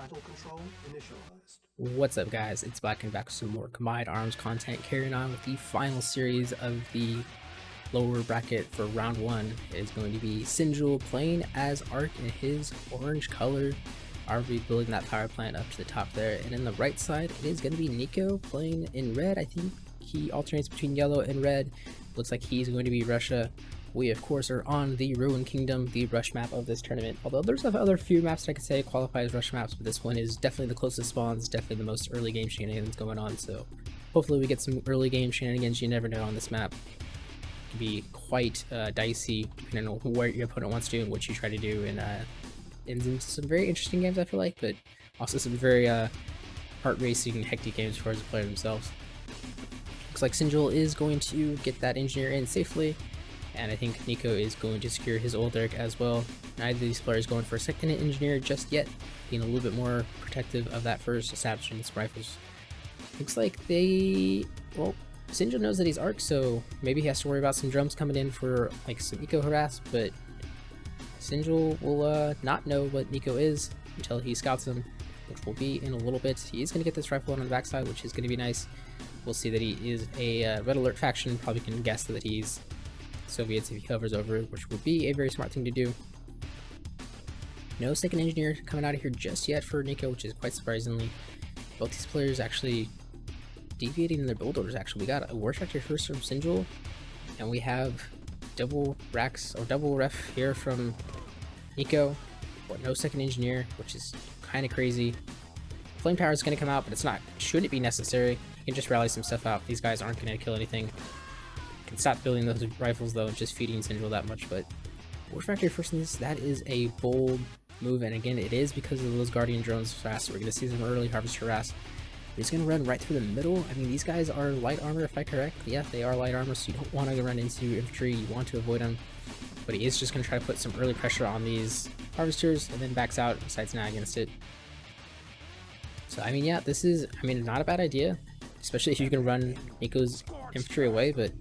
battle control initialized. What's up, guys? It's Black and back with some more Combined Arms content, carrying on with the final series of the lower bracket for round one. It is going to be Sinjul playing as Arc in his orange color. RV building that power plant up to the top there, and in the right side it is going to be Nico playing in red. I think he alternates between yellow and red. Looks like he's going to be Russia. We of course are on the Ruin Kingdom, the rush map of this tournament, although there's other few maps that I could say qualify as rush maps, but this one is definitely the closest spawns, definitely the most early game shenanigans going on, so hopefully we get some early game shenanigans. You never know on this map. It can be quite dicey depending on what your opponent wants to do and what you try to do, and in some very interesting games I feel like, but also some very heart-racing, hectic games for the player themselves. Looks like Sinjul is going to get that engineer in safely, and I think Nico is going to secure his old Eric as well. Neither of these players going for a second engineer just yet, being a little bit more protective of that first, establishing his rifles. Looks like well, Sinjul knows that he's Arc, so maybe he has to worry about some drums coming in for like some eco harass, but Sinjul will not know what Nico is until he scouts him, which will be in a little bit. He is going to get this rifle on the backside, which is going to be nice. We'll see that he is a Red Alert faction. Probably can guess that he's Soviets if he hovers over it, which would be a very smart thing to do. No second engineer coming out of here just yet for Nico, which is quite surprisingly. Both these players actually deviating in their build orders. Actually, we got a war tractor first from Sinjul, and we have double racks or double ref here from Nico, but no second engineer, which is kind of crazy. Flame tower is going to come out, but it's not. Should it be necessary? You can just rally some stuff out. These guys aren't going to kill anything. Can stop building those rifles though, and just feeding Sinjul that much. But War Factory first in this, that is a bold move, and again, it is because of those Guardian drones fast. We're going to see some early harvest harass. He's going to run right through the middle. I mean, these guys are light armor, if I correct. Yeah, they are light armor, so you don't want to run into infantry. You want to avoid them. But he is just going to try to put some early pressure on these harvesters, and then backs out, decides not against it. So, I mean, yeah, this is, not a bad idea, especially if you can run Nico's infantry away, but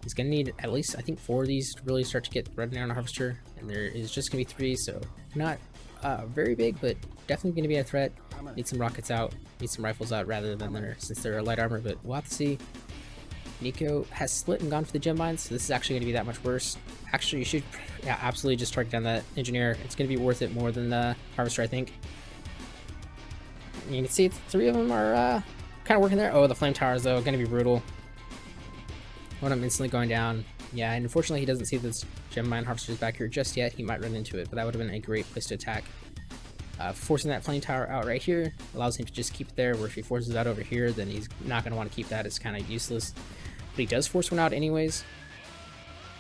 he's going to need at least, I think, 4 of these to really start to get run down a harvester, and there is just going to be 3, so not very big, but definitely going to be a threat. Need some rockets out, need some rifles out rather than since they're light armor, but we'll have to see. Nico has split and gone for the gem mines, so this is actually going to be that much worse. Actually, you should absolutely just target down that engineer. It's going to be worth it more than the harvester, I think. You can see 3 of them are kind of working there. Oh, the flame towers though, going to be brutal. One of them instantly going down. Yeah, and unfortunately he doesn't see this gem mine harvesters back here just yet. He might run into it, but that would have been a great place to attack. Forcing that flame tower out right here allows him to just keep it there, where if he forces that over here, then he's not going to want to keep that. It's kind of useless. But he does force one out anyways.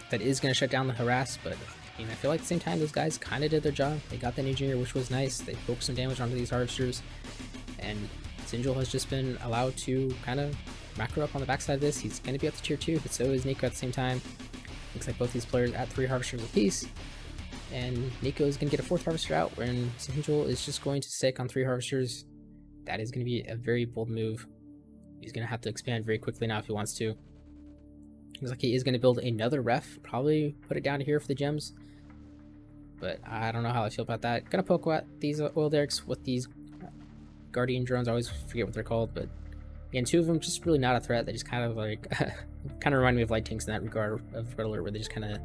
That is going to shut down the harass, but I feel like at the same time, those guys kind of did their job. They got that engineer, which was nice. They poked some damage onto these harvesters, and Sinjul has just been allowed to kind of macro up on the backside of this. He's going to be up to tier 2, but so is Nico at the same time. Looks like both these players at 3 harvesters apiece, and Nico is going to get a 4th harvester out, and Sinjul is just going to stick on 3 harvesters. That is going to be a very bold move. He's going to have to expand very quickly now if he wants to. Looks like he is going to build another ref, probably put it down here for the gems, but I don't know how I feel about that. Gonna poke at these oil derricks with these Guardian drones. I always forget what they're called, but again, 2 of them just really not a threat. They just kind of like kind of remind me of light tanks in that regard of Red Alert, where they just kind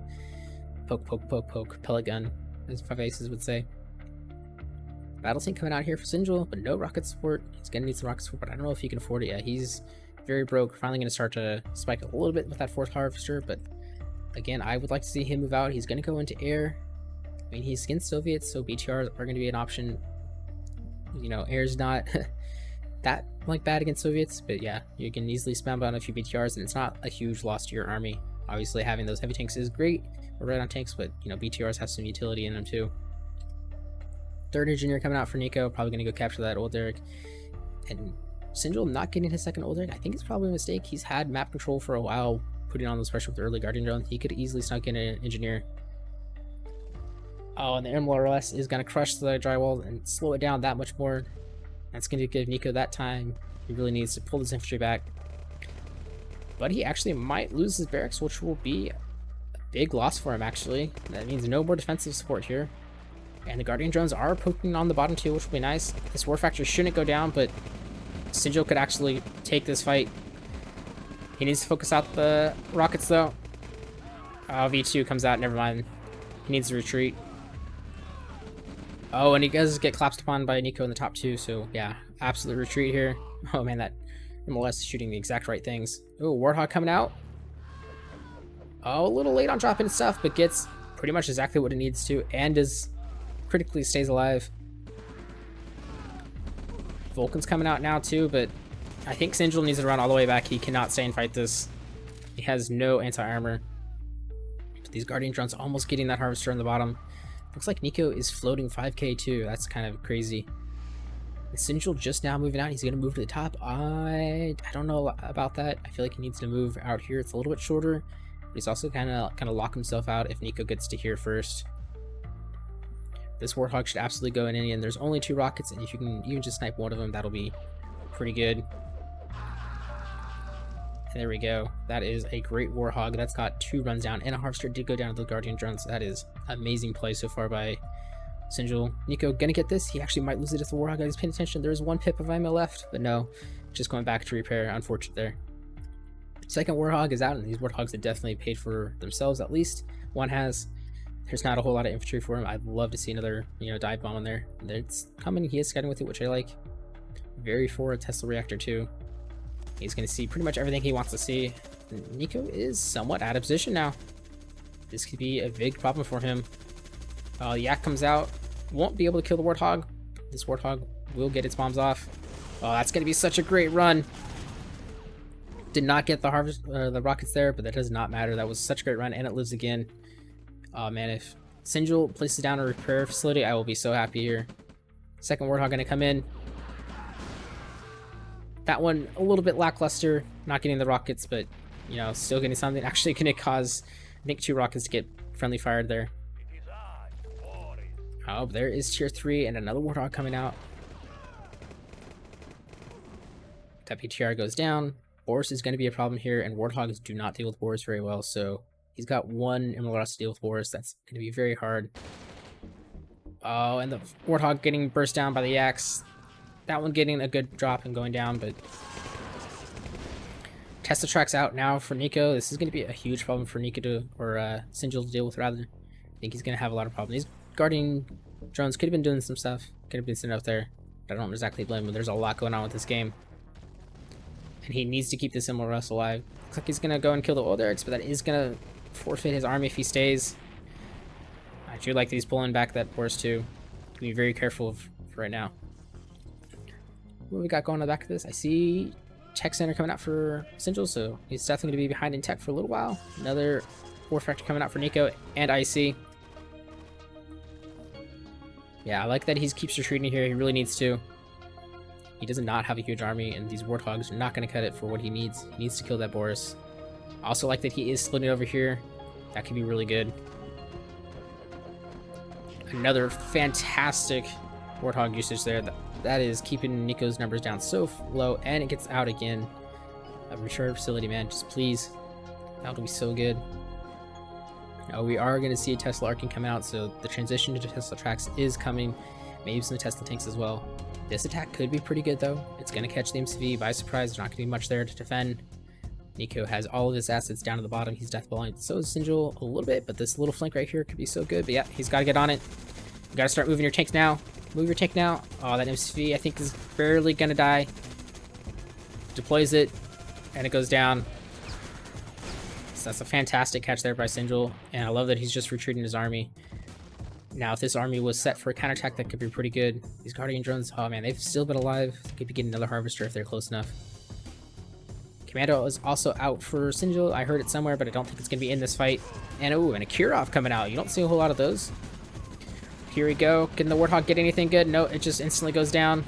of poke, pellet gun, as 5 aces would say. Battle tank coming out here for Sinjul, but no rocket support. He's gonna need some rocket support, but I don't know if he can afford it yet. He's very broke. Finally gonna start to spike a little bit with that 4th harvester, but again, I would like to see him move out. He's gonna go into air. I mean, he's against Soviets, so BTRs are going to be an option. Air's not that bad against Soviets, but yeah, you can easily spam on a few BTRs, and it's not a huge loss to your army. Obviously, having those heavy tanks is great, or right on tanks, but BTRs have some utility in them too. 3rd engineer coming out for Nico, probably going to go capture that old Derrick. And Sinjul not getting his 2nd old Derrick, I think it's probably a mistake. He's had map control for a while, putting on those pressure with the early Guardian drone. He could easily snuck in an engineer. Oh, and the MLRS is going to crush the drywall and slow it down that much more. That's going to give Nico that time. He really needs to pull his infantry back. But he actually might lose his barracks, which will be a big loss for him, actually. That means no more defensive support here. And the Guardian drones are poking on the bottom too, which will be nice. This War Factor shouldn't go down, but Sinjul could actually take this fight. He needs to focus out the rockets though. V2 comes out, never mind. He needs to retreat. Oh, and he does get collapsed upon by Nico in the top 2, so yeah, absolute retreat here. Oh man, that MLS is shooting the exact right things. Oh, Warthog coming out. Oh, a little late on dropping stuff, but gets pretty much exactly what it needs to, and is critically stays alive. Vulcan's coming out now too, but I think Sinjul needs to run all the way back. He cannot stay and fight this. He has no anti-armor. But these Guardian drones almost getting that Harvester on the bottom. Looks like Nico is floating 5k too. That's kind of crazy. And Sinjul just now moving out. He's going to move to the top. I don't know about that. I feel like he needs to move out here. It's a little bit shorter. But he's also kind of lock himself out if Nico gets to here first. This Warthog should absolutely go in, and there's only 2 rockets, and if you can even just snipe one of them, that'll be pretty good. And there we go. That is a great Warthog. That's got 2 runs down, and a Harvester did go down to the Guardian drones. That is amazing play so far by Sinjul. Nico gonna get this. He actually might lose it if the Warthog is paying attention. There's 1 pip of ammo left, but no. Just going back to repair. Unfortunate there. Second Warthog is out, and these Warthogs have definitely paid for themselves, at least. One has. There's not a whole lot of infantry for him. I'd love to see another, dive bomb in there. It's coming. He is scouting with it, which I like. Very for a Tesla reactor too. He's going to see pretty much everything he wants to see. Nico is somewhat out of position now. This could be a big problem for him. Yak comes out. Won't be able to kill the Warthog. This Warthog will get its bombs off. Oh, that's going to be such a great run. Did not get the rockets there, but that does not matter. That was such a great run, and it lives again. Oh man, if Sinjul places down a repair facility, I will be so happy here. Second Warthog going to come in. That one a little bit lackluster, not getting the rockets, but still getting something. Actually going to cause, I think, 2 rockets to get friendly fired there. Oh, there is tier 3 and another Warthog coming out. That PTR goes down. Boris is going to be a problem here, and Warthogs do not deal with Boris very well, so he's got 1 MLS to deal with Boris. That's going to be very hard. Oh, and the Warthog getting burst down by the Yaks. That one getting a good drop and going down, but Tesla tracks out now for Nico. This is going to be a huge problem for Nico or Sinjul to deal with, rather. I think he's going to have a lot of problems. These Guardian drones could have been doing some stuff. Could have been sitting out there. I don't exactly blame him. There's a lot going on with this game. And he needs to keep this MLS alive. Looks like he's going to go and kill the oil derricks, but that is going to forfeit his army if he stays. I do like that he's pulling back that Boris too. Be very careful for right now. What do we got going on the back of this? I see Tech Center coming out for Sinjul, so he's definitely going to be behind in tech for a little while. Another War Factor coming out for Nico and IC. Yeah, I like that he keeps retreating here. He really needs to. He does not have a huge army, and these Warthogs are not going to cut it for what he needs. He needs to kill that Boris. I also like that he is splitting over here. That could be really good. Another fantastic Warthog usage there. That is keeping Nico's numbers down so low, and it gets out again. A return facility, man. Just please. That would be so good. Now, we are going to see a Tesla arcing come out, so the transition to Tesla tracks is coming. Maybe some Tesla tanks as well. This attack could be pretty good, though. It's going to catch the MCV by surprise. There's not going to be much there to defend. Nico has all of his assets down to the bottom. He's deathballing. So is Sinjul a little bit, but this little flank right here could be so good. But yeah, he's got to get on it. You got to start moving your tanks now. Move your tank now. Oh, that MCV I think is barely going to die. Deploys it, and it goes down. So that's a fantastic catch there by Sinjul, and I love that he's just retreating his army. Now, if this army was set for a counterattack, that could be pretty good. These Guardian drones, oh man, they've still been alive. They could be getting another Harvester if they're close enough. Commando is also out for Sinjul. I heard it somewhere, but I don't think it's going to be in this fight. And ooh, and a Kirov coming out. You don't see a whole lot of those. Here we go. Can the Warthog get anything good? No, it just instantly goes down.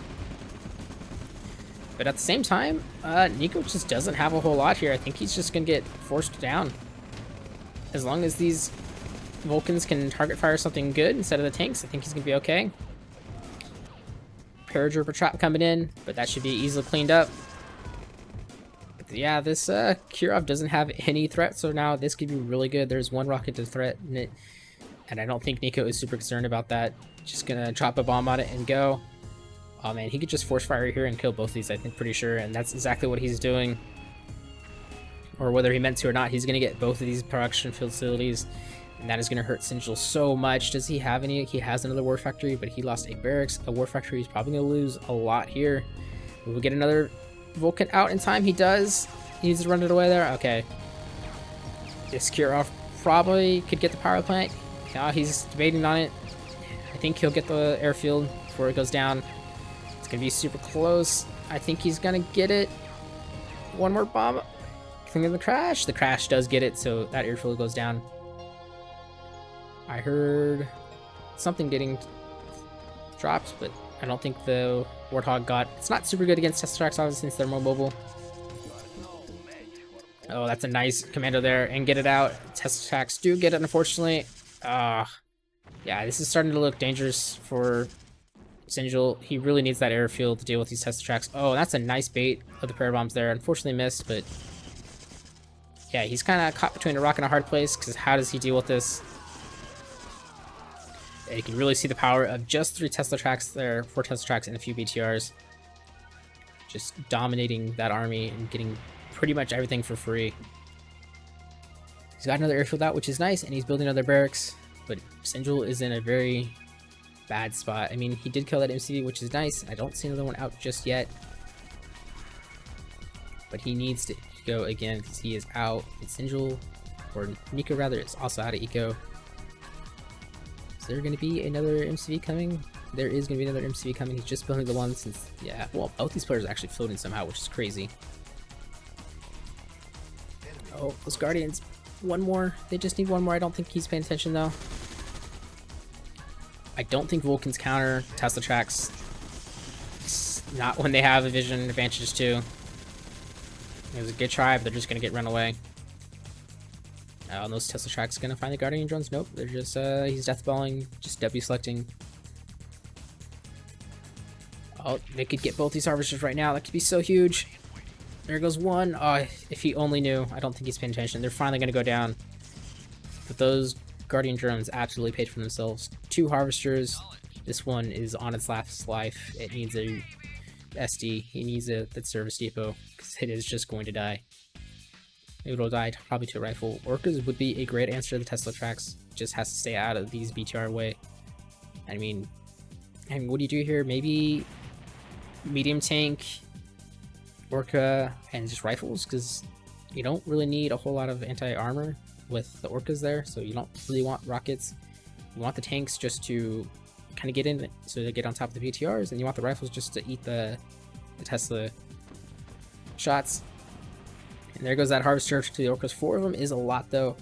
But at the same time, Nico just doesn't have a whole lot here. I think he's just going to get forced down. As long as these Vulcans can target fire something good instead of the tanks, I think he's going to be okay. Paratrooper trap coming in, but that should be easily cleaned up. But yeah, this Kirov doesn't have any threat, so now this could be really good. There's 1 rocket to threaten it. And I don't think Nico is super concerned about that. Just gonna drop a bomb on it and go. Oh man, he could just force fire here and kill both of these, I think, pretty sure. And that's exactly what he's doing. Or whether he meant to or not, he's gonna get both of these production facilities. And that is gonna hurt Sinjul so much. Does he have any? He has another war factory, but he lost a barracks. A war factory he's probably gonna lose a lot here. Will we get another Vulcan out in time? He does. He needs to run it away there. Okay. This Kirov probably could get the power plant. Yeah, he's debating on it. I think he'll get the airfield before it goes down. It's gonna be super close. I think he's gonna get it. One more bomb. Think of the crash. The crash does get it, so that airfield goes down. I heard something getting dropped, but I don't think the Warthog got. It's not super good against Tesla Tracks, obviously, since they're more mobile. Oh, that's a nice commando there, and get it out. Tesla Tracks do get it, unfortunately. Yeah, this is starting to look dangerous for Sinjul. He really needs that airfield to deal with these Tesla Tracks. Oh, that's a nice bait of the prayer bombs there. Unfortunately missed, but yeah, he's kind of caught between a rock and a hard place, because how does he deal with this? And you can really see the power of just 3 Tesla Tracks there, 4 Tesla Tracks and a few BTRs. Just dominating that army and getting pretty much everything for free. He's got another airfield out, which is nice, and he's building another barracks. But Sinjul is in a very bad spot. I mean, he did kill that MCV, which is nice. I don't see another one out just yet. But he needs to go again because he is out. And Sinjul, or Nico rather, is also out of eco. Is there going to be another MCV coming? There is going to be another MCV coming. He's just building the one since, yeah, well, both these players are actually floating somehow, which is crazy. Oh, those Guardians. One more. They just need one more. I don't think he's paying attention, though. I don't think Vulcans counter Tesla Tracks. It's not when they have a vision advantage, too. It was a good try, but they're just going to get run away. And those Tesla Tracks going to find the Guardian drones? Nope. They're just, he's deathballing, just W selecting. Oh, they could get both these harvesters right now. That could be so huge. There goes one. Oh, if he only knew. I don't think he's paying attention. They're finally going to go down. But those Guardian drones absolutely paid for themselves. 2 harvesters. This one is on its last life. It needs a SD. He needs that service depot because it is just going to die. It will die probably to a rifle. Orcas would be a great answer to the Tesla Tracks. Just has to stay out of these BTR way. I mean, and what do you do here? Maybe medium tank, Orca, and just rifles, because you don't really need a whole lot of anti-armor with the Orcas there, so you don't really want rockets. You want the tanks just to kind of get in, so they get on top of the BTRs, and you want the rifles just to eat the Tesla shots. And there goes that harvester to the Orcas. 4 of them is a lot, though.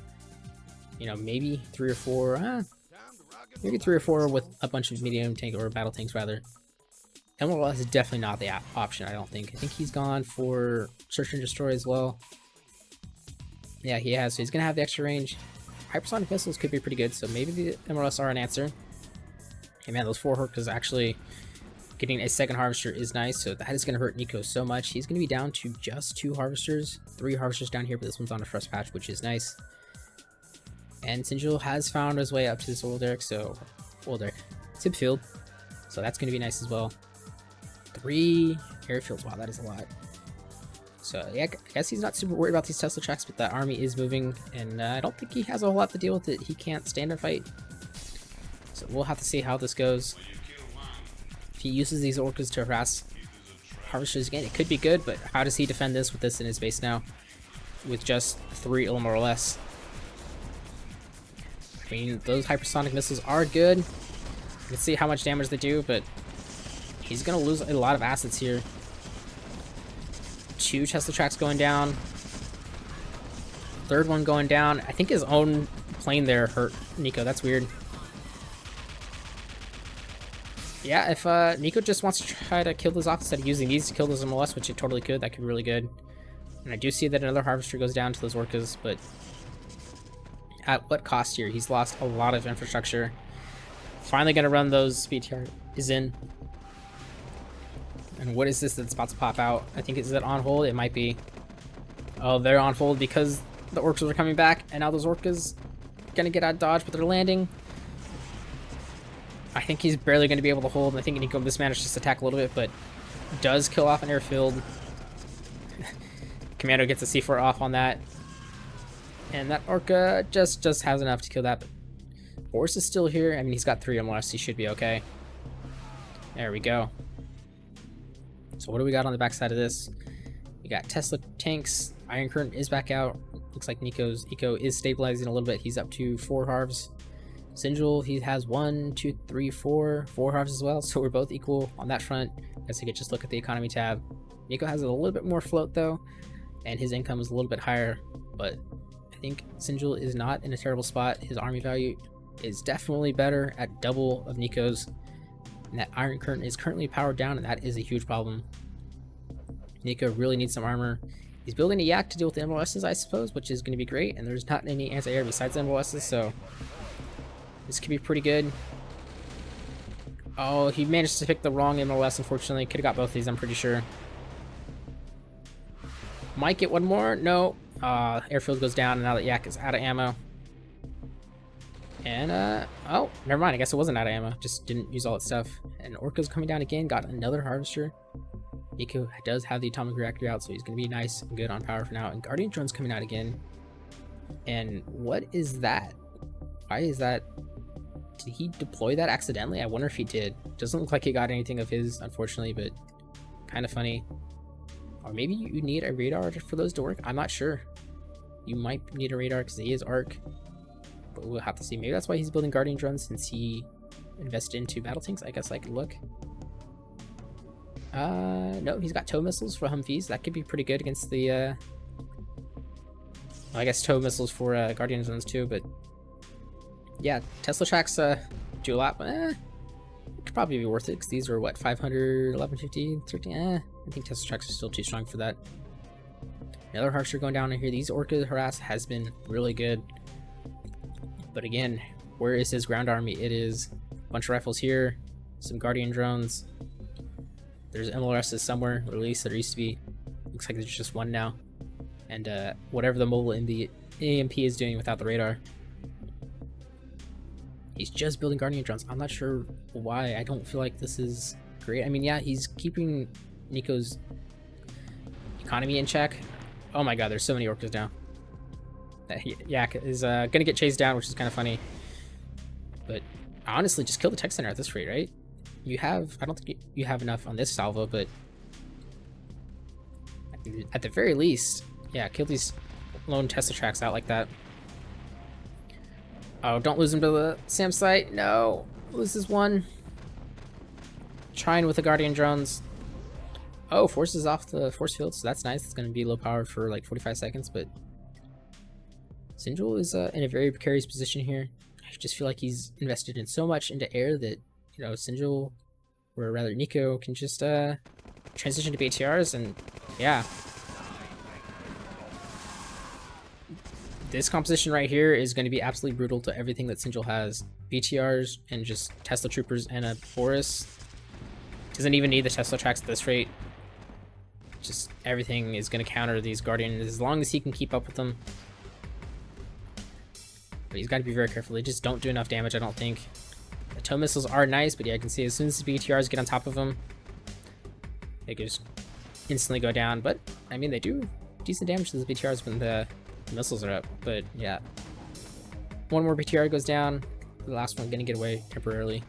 You know, maybe 3 or 4, maybe 3 or 4 with a bunch of medium tank, or battle tanks rather. MLS is definitely not the option, I don't think. I think he's gone for search and destroy as well. Yeah, he has. So he's going to have the extra range. Hypersonic missiles could be pretty good, so maybe the MLS are an answer. Hey man, those 4 Orcas actually getting a second harvester is nice, so that is going to hurt Nico so much. He's going to be down to just 2 harvesters. 3 harvesters down here, but this one's on a fresh patch, which is nice. And Sinjul has found his way up to this old Derek, so tip field. So that's going to be nice as well. 3 airfields. Wow, that is a lot. So yeah, I guess he's not super worried about these Tesla Tracks, but that army is moving, and I don't think he has a whole lot to deal with it. He can't stand and fight. So we'll have to see how this goes. If he uses these Orcas to harass harvesters again, it could be good, but how does he defend this with this in his base now? With just 3 or less. I mean, those hypersonic missiles are good. Let's see how much damage they do, but he's going to lose a lot of assets here. 2 Tesla Tracks going down. 3rd one going down. I think his own plane there hurt Nico. That's weird. Yeah, if Nico just wants to try to kill those off instead of using these to kill those MLS, which it totally could, that could be really good. And I do see that another harvester goes down to those Orcas, but at what cost here? He's lost a lot of infrastructure. Finally going to run those BTR is in. And what is this that's about to pop out? I think, is it on hold? It might be. Oh, they're on hold because the Orcas are coming back, and now those Orcas gonna get out of dodge, but they're landing. think he's barely going to be able to hold. I think Nico mismanaged his attack a little bit, but does kill off an airfield. Commando gets a C4 off on that. And that Orca just has enough to kill that. But Boris is still here. I mean, he's got 3 MLS. He should be okay. There we go. So what do we got on the backside of this? We got Tesla tanks. Iron Current is back out. Looks like Nico's eco is stabilizing a little bit. He's up to 4 harvs. Sinjul, he has 1, 2, 3, 4 harvs as well. So we're both equal on that front. I guess I could just look at the economy tab. Nico has a little bit more float though, and his income is a little bit higher. But I think Sinjul is not in a terrible spot. His army value is definitely better at double of Nico's. And that Iron Current is currently powered down, and that is a huge problem. Nico really needs some armor. He's building a Yak to deal with the MLSs, I suppose, which is going to be great. And there's not any anti-air besides the MLSs, so this could be pretty good. Oh, he managed to pick the wrong MLS, unfortunately. Could have got both of these, I'm pretty sure. Might get one more. No. Airfield goes down, and now that Yak is out of ammo. And, oh, never mind. I guess it wasn't out of ammo. Just didn't use all its stuff. And Orca's coming down again. Got another harvester. Nico does have the atomic reactor out, so he's going to be nice and good on power for now. And Guardian Drone's coming out again. And what is that? Why is that? Did he deploy that accidentally? I wonder if he did. Doesn't look like he got anything of his, unfortunately, but kind of funny. Or maybe you need a radar for those to work. I'm not sure. You might need a radar because he is arc. But we'll have to see. Maybe that's why he's building Guardian Drones, since he invested into battle tanks. I guess I could look. No, he's got tow missiles for Humvees. That could be pretty good against the, well, I guess tow missiles for Guardian Drones too, but yeah, Tesla tracks do a lot, but it could probably be worth it, because these are what, 500, 1150, 13, I think Tesla tracks are still too strong for that. Another Harvester going down in here. These Orca harass has been really good. But again, where is his ground army? It is a bunch of rifles here, some Guardian Drones. There's MLRSs somewhere, or at least there used to be. Looks like there's just one now. And whatever the mobile in the AMP is doing without the radar. He's just building Guardian Drones. I'm not sure why. I don't feel like this is great. I mean, yeah, he's keeping Nico's economy in check. Oh my god, there's so many Orcas now. That Yak is gonna get chased down, which is kind of funny. But honestly, just kill the tech center at this rate, right? You have, I don't think you have enough on this salvo, but at the very least, yeah, kill these lone Tesla tracks out like that. Oh, don't lose him to the SAM site. No, loses one. Trying with the Guardian Drones. Oh, forces off the force field, so that's nice. It's going to be low power for like 45 seconds, but Sinjul is in a very precarious position here. I just feel like he's invested in so much into air that, you know, Sinjul, or rather Nico, can just transition to BTRs, and yeah. This composition right here is going to be absolutely brutal to everything that Sinjul has. BTRs and just Tesla troopers and a Boris. Doesn't even need the Tesla tracks at this rate. Just everything is going to counter these Guardians as long as he can keep up with them. But he's got to be very careful. They just don't do enough damage, I don't think. The tow missiles are nice, but yeah, I can see as soon as the BTRs get on top of them, they can just instantly go down. But I mean, they do decent damage to the BTRs when the missiles are up. But yeah, one more BTR goes down. The last one gonna get away temporarily.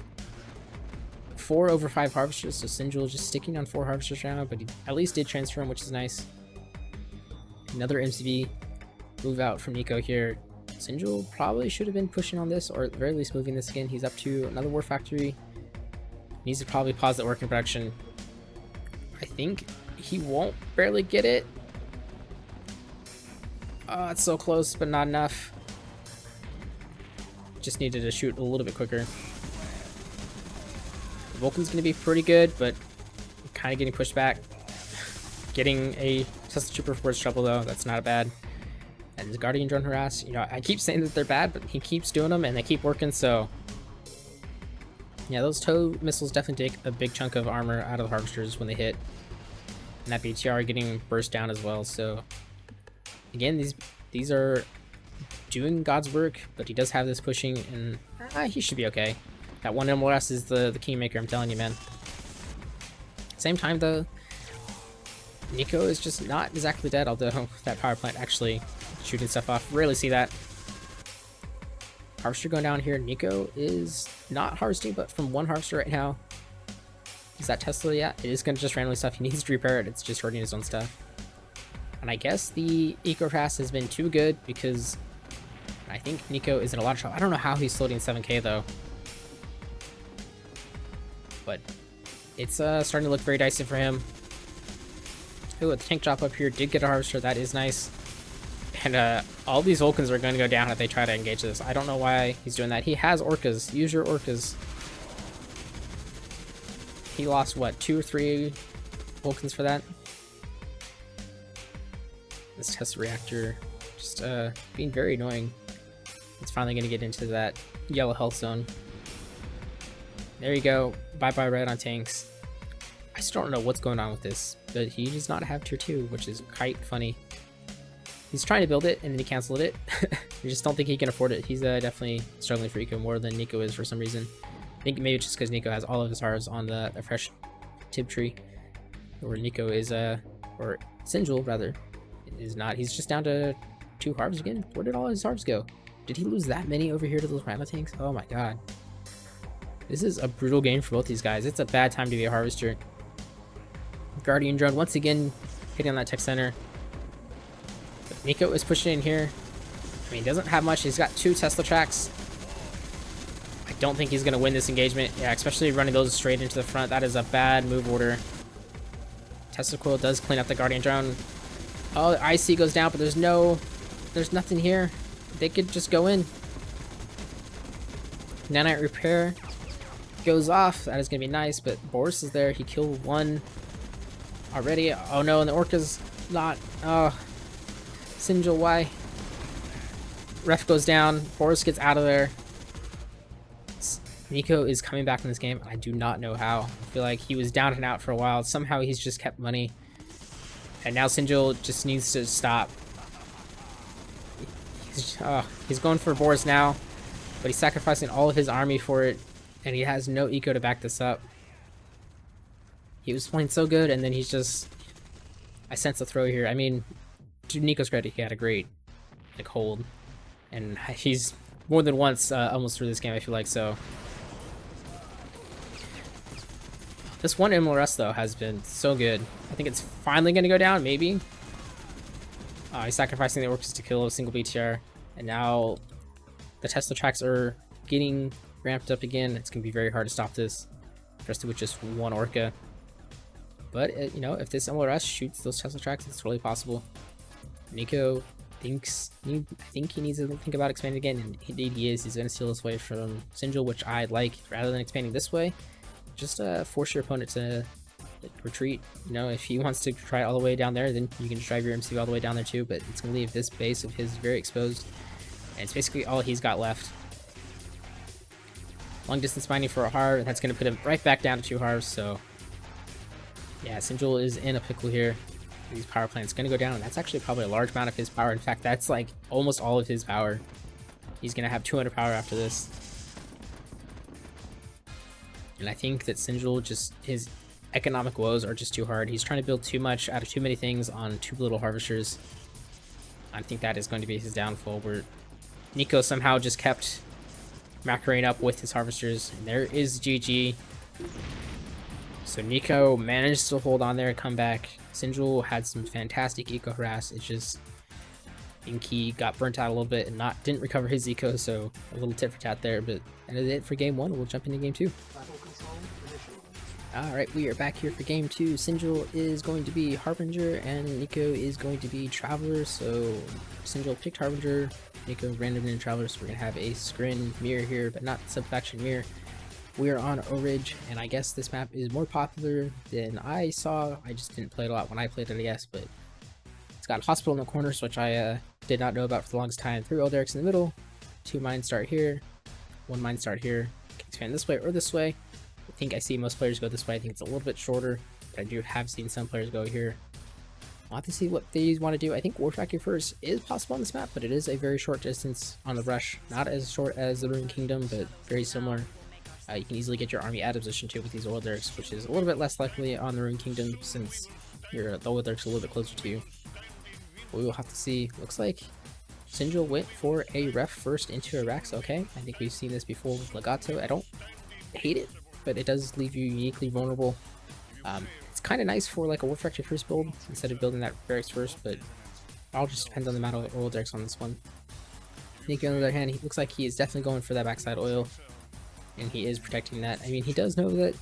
4 over 5 harvesters, so Sinjul just sticking on 4 harvesters now, but he at least did transfer him, which is nice. Another MCV move out from Nico here. Sinjul probably should have been pushing on this, or at the very least moving this again. He's up to another war factory. Needs to probably pause that work in production. I think he won't barely get it. Oh, it's so close, but not enough. Just needed to shoot a little bit quicker. Vulcan's going to be pretty good, but kind of getting pushed back. Getting a Tesla Trooper for his trouble, though. That's not bad. And the Guardian Drone harass, you know, I keep saying that they're bad, but he keeps doing them, and they keep working, so... Yeah, those tow missiles definitely take a big chunk of armor out of the harvesters when they hit. And that BTR getting burst down as well, so... Again, these are doing God's work, but he does have this pushing, and he should be okay. That one MLS is the keymaker, I'm telling you, man. Same time, though, Nico is just not exactly dead, although that power plant actually shooting stuff off. Rarely see that. Harvester going down here. Nico is not harvesting, but from one harvester right now. Is that Tesla? Yeah, it is going to just randomly stuff. He needs to repair it. It's just hurting his own stuff. And I guess the eco pass has been too good because I think Nico is in a lot of trouble. I don't know how he's floating 7k though. But it's starting to look very dicey for him. Ooh, the tank drop up here did get a harvester. That is nice. And all these Vulcans are going to go down if they try to engage this. I don't know why he's doing that. He has orcas. Use your orcas. He lost, what, 2 or 3 Vulcans for that? This test reactor just being very annoying. It's finally going to get into that yellow health zone. There you go. Bye-bye red on tanks. I still don't know what's going on with this, but he does not have tier 2, which is quite funny. He's trying to build it, and then he canceled it. I just don't think he can afford it. He's definitely struggling for eco more than Nico is for some reason. I think maybe it's just because Nico has all of his harvs on the fresh tib tree. Or Nico is, or Sinjul, rather, is not. He's just down to 2 harvs again. Where did all his harvs go? Did he lose that many over here to those rhino tanks? Oh my god. This is a brutal game for both these guys. It's a bad time to be a harvester. Guardian drone once again hitting on that tech center. But Nico is pushing in here. I mean, he doesn't have much. He's got 2 Tesla tracks. I don't think he's going to win this engagement. Yeah, especially running those straight into the front. That is a bad move order. Tesla coil does clean up the Guardian drone. Oh, the IC goes down, but there's nothing here. They could just go in. Nanite repair goes off. That is going to be nice, but Boris is there. He killed 1 already. Oh no, and the Orca's not. Oh, Sinjul, why? Ref goes down. Boris gets out of there. Nico is coming back in this game. I do not know how. I feel like he was down and out for a while. Somehow he's just kept money. And now Sinjul just needs to stop. He's going for Boris now, but he's sacrificing all of his army for it, and he has no eco to back this up. He was playing so good, and then he's just... I sense a throw here. I mean, to Nico's credit, he had a great hold, and he's more than once almost through this game, I feel like, so... This one MLRS, though, has been so good. I think it's finally going to go down, maybe. He's sacrificing the orcas to kill a single BTR, and now the Tesla tracks are getting ramped up again. It's going to be very hard to stop this, especially with just 1 orca. But, you know, if this MLRS shoots those Tesla tracks, it's really possible. Nico I think he needs to think about expanding again, and indeed he is. He's going to steal this way from Sinjul, which I like. Rather than expanding this way, just force your opponent to retreat. You know, if he wants to try all the way down there, then you can just drive your MC all the way down there too, but it's going to leave this base of his very exposed, and it's basically all he's got left. Long distance mining for a harv, and that's going to put him right back down to 2 harvs, so yeah, Sinjul is in a pickle here. These power plants going to go down, and that's actually probably a large amount of his power. In fact, that's like almost all of his power. He's going to have 200 power after this. And I think that Sinjul, just his economic woes are just too hard. He's trying to build too much out of too many things on 2 little harvesters. I think that is going to be his downfall, where Nico somehow just kept macroing up with his harvesters. And there is GG. So Nico managed to hold on there and come back. Sinjul had some fantastic eco harass. It's just, I think he got burnt out a little bit and didn't recover his eco, so a little tit for tat there. But that is it for game 1. We'll jump into game 2. Alright, we are back here for game 2. Sinjul is going to be Harbinger and Nico is going to be Traveler. So Sinjul picked Harbinger, Nico random in Traveler, so we're going to have a screen mirror here, but not subfaction mirror. We are on ORA, and I guess this map is more popular than I saw. I just didn't play it a lot when I played it, I guess, but it's got a hospital in the corners, which I did not know about for the longest time. 3 oil derricks in the middle, 2 mines start here, 1 mine start here. Can expand this way or this way. I think I see most players go this way. I think it's a little bit shorter, but I do have seen some players go here. I'll have to see what they want to do. I think War Factory first is possible on this map, but it is a very short distance on the rush. Not as short as the Ruined Kingdom, but very similar. You can easily get your army out of position too with these oil derricks, which is a little bit less likely on the Rune Kingdom since the oil derricks a little bit closer to you. We will have to see. Looks like Sinjul went for a ref first into a Rax. Okay, I think we've seen this before with Legato. I don't hate it, but it does leave you uniquely vulnerable. It's kind of nice for like a War Factory first build instead of building that barracks first, but it all just depends on the amount of oil derricks on this one. Nico, on the other hand, he looks like he is definitely going for that backside oil, and he is protecting that. I mean, he does know that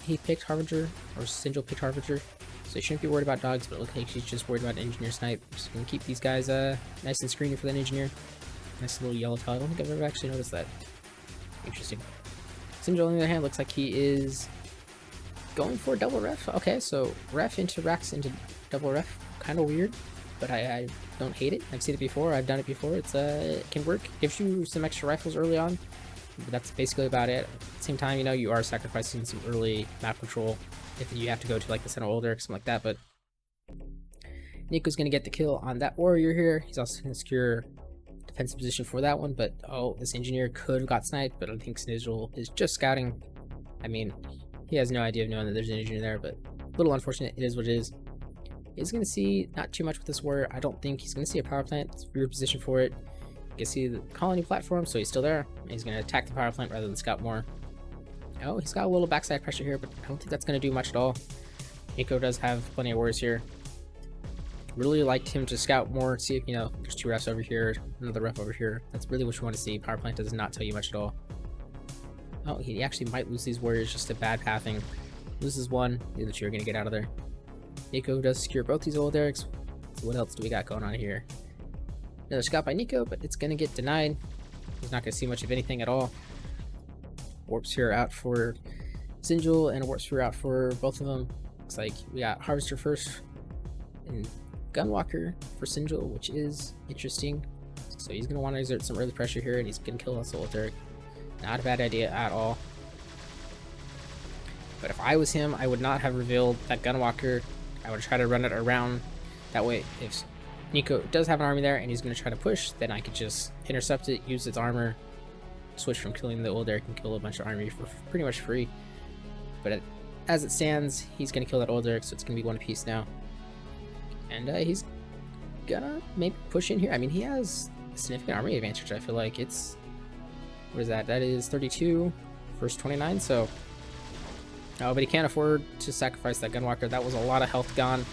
he picked Harbinger, or Sinjul picked Harbinger, so he shouldn't be worried about dogs, but it looks like he's just worried about Engineer Snipe. Just gonna keep these guys nice and screening for that Engineer. Nice little yellow tile. I don't think I've ever actually noticed that. Interesting. Sinjul, on the other hand, looks like he is going for a double ref. Okay, so ref into Rax into double ref. Kind of weird, but I don't hate it. I've seen it before. I've done it before. It can work. Gives you some extra rifles early on, but that's basically about it. At the same time, you know, you are sacrificing some early map control if you have to go to like the center older or something like that. But Nico's gonna get the kill on that warrior here. He's also gonna secure defensive position for that one. But oh, this engineer could have got sniped, but I think Sinjul is just scouting. I mean, he has no idea of knowing that there's an engineer there, but a little unfortunate. It is what it is. He's going to see not too much with this warrior. I don't think he's going to see a power plant. It's weird position for it. You can see the colony platform, so he's still there. He's going to attack the power plant rather than scout more. Oh, he's got a little backside pressure here, but I don't think that's going to do much at all. Nico does have plenty of warriors here. Really liked him to scout more, see if, you know, there's 2 refs over here, another ref over here. That's really what you want to see. Power plant does not tell you much at all. Oh, he actually might lose these warriors just to bad pathing. Loses one, the other 2 are going to get out of there. Nico does secure both these oil derricks. So what else do we got going on here? Another scout by Nico, but it's going to get denied. He's not going to see much of anything at all. Warp Sphere out for Sinjul and a Warp Sphere out for both of them. Looks like we got Harvester first and Gunwalker for Sinjul, which is interesting. So he's going to want to exert some early pressure here, and he's going to kill us oil derrick. Not a bad idea at all. But if I was him, I would not have revealed that Gunwalker. I would try to run it around. That way, if Nico does have an army there and he's going to try to push, then I could just intercept it, use its armor, switch from killing the oil derrick and kill a bunch of army for pretty much free. But as it stands, he's going to kill that oil derrick, so it's going to be 1 piece now. And he's gonna maybe push in here. I mean, he has a significant army advantage. I feel like it's... What is that? That is 32 versus 29, so... Oh, but he can't afford to sacrifice that Gunwalker. That was a lot of health gone.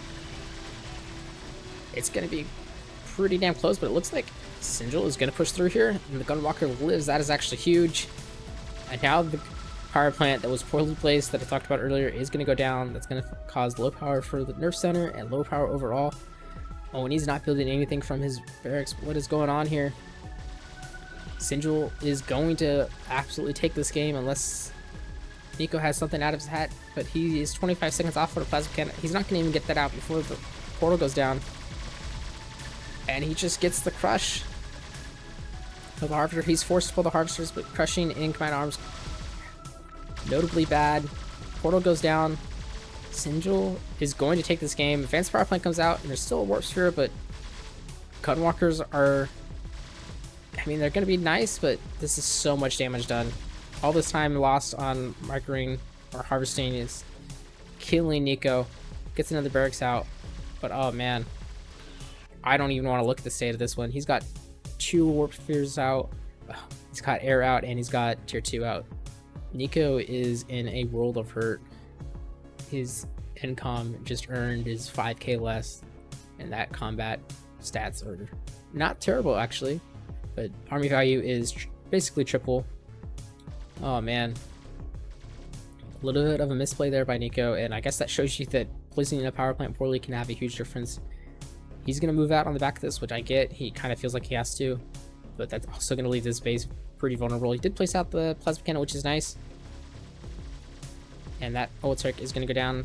It's going to be pretty damn close, but it looks like Sinjul is going to push through here, and the Gunwalker lives. That is actually huge. And now the power plant that was poorly placed that I talked about earlier is going to go down. That's going to cause low power for the nerf center and low power overall. Oh, and he's not building anything from his barracks. What is going on here? Sinjul is going to absolutely take this game unless Nico has something out of his hat, but he is 25 seconds off for the plasma cannon. He's not going to even get that out before the portal goes down. And he just gets the crush of the Harvester. He's forced to pull the Harvesters, but crushing in Command Arms notably bad. Portal goes down. Sinjul is going to take this game. Advanced Power Plant comes out, and there's still a Warp Sphere, but Gunwalkers are... I mean, they're going to be nice, but this is so much damage done. All this time lost on microing or harvesting is killing Nico. Gets another barracks out, but oh man. I don't even want to look at the state of this one. He's got 2 Warp Spheres out. He's got air out, and he's got tier 2 out. Nico is in a world of hurt. His income just earned is 5k less, and that combat stats are not terrible actually, but army value is basically triple. Oh man, a little bit of a misplay there by Nico, and I guess that shows you that placing in a power plant poorly can have a huge difference. He's going to move out on the back of this, which I get. He kind of feels like he has to, but that's also going to leave this base pretty vulnerable. He did place out the plasma cannon, which is nice. And that Ultric is going to go down.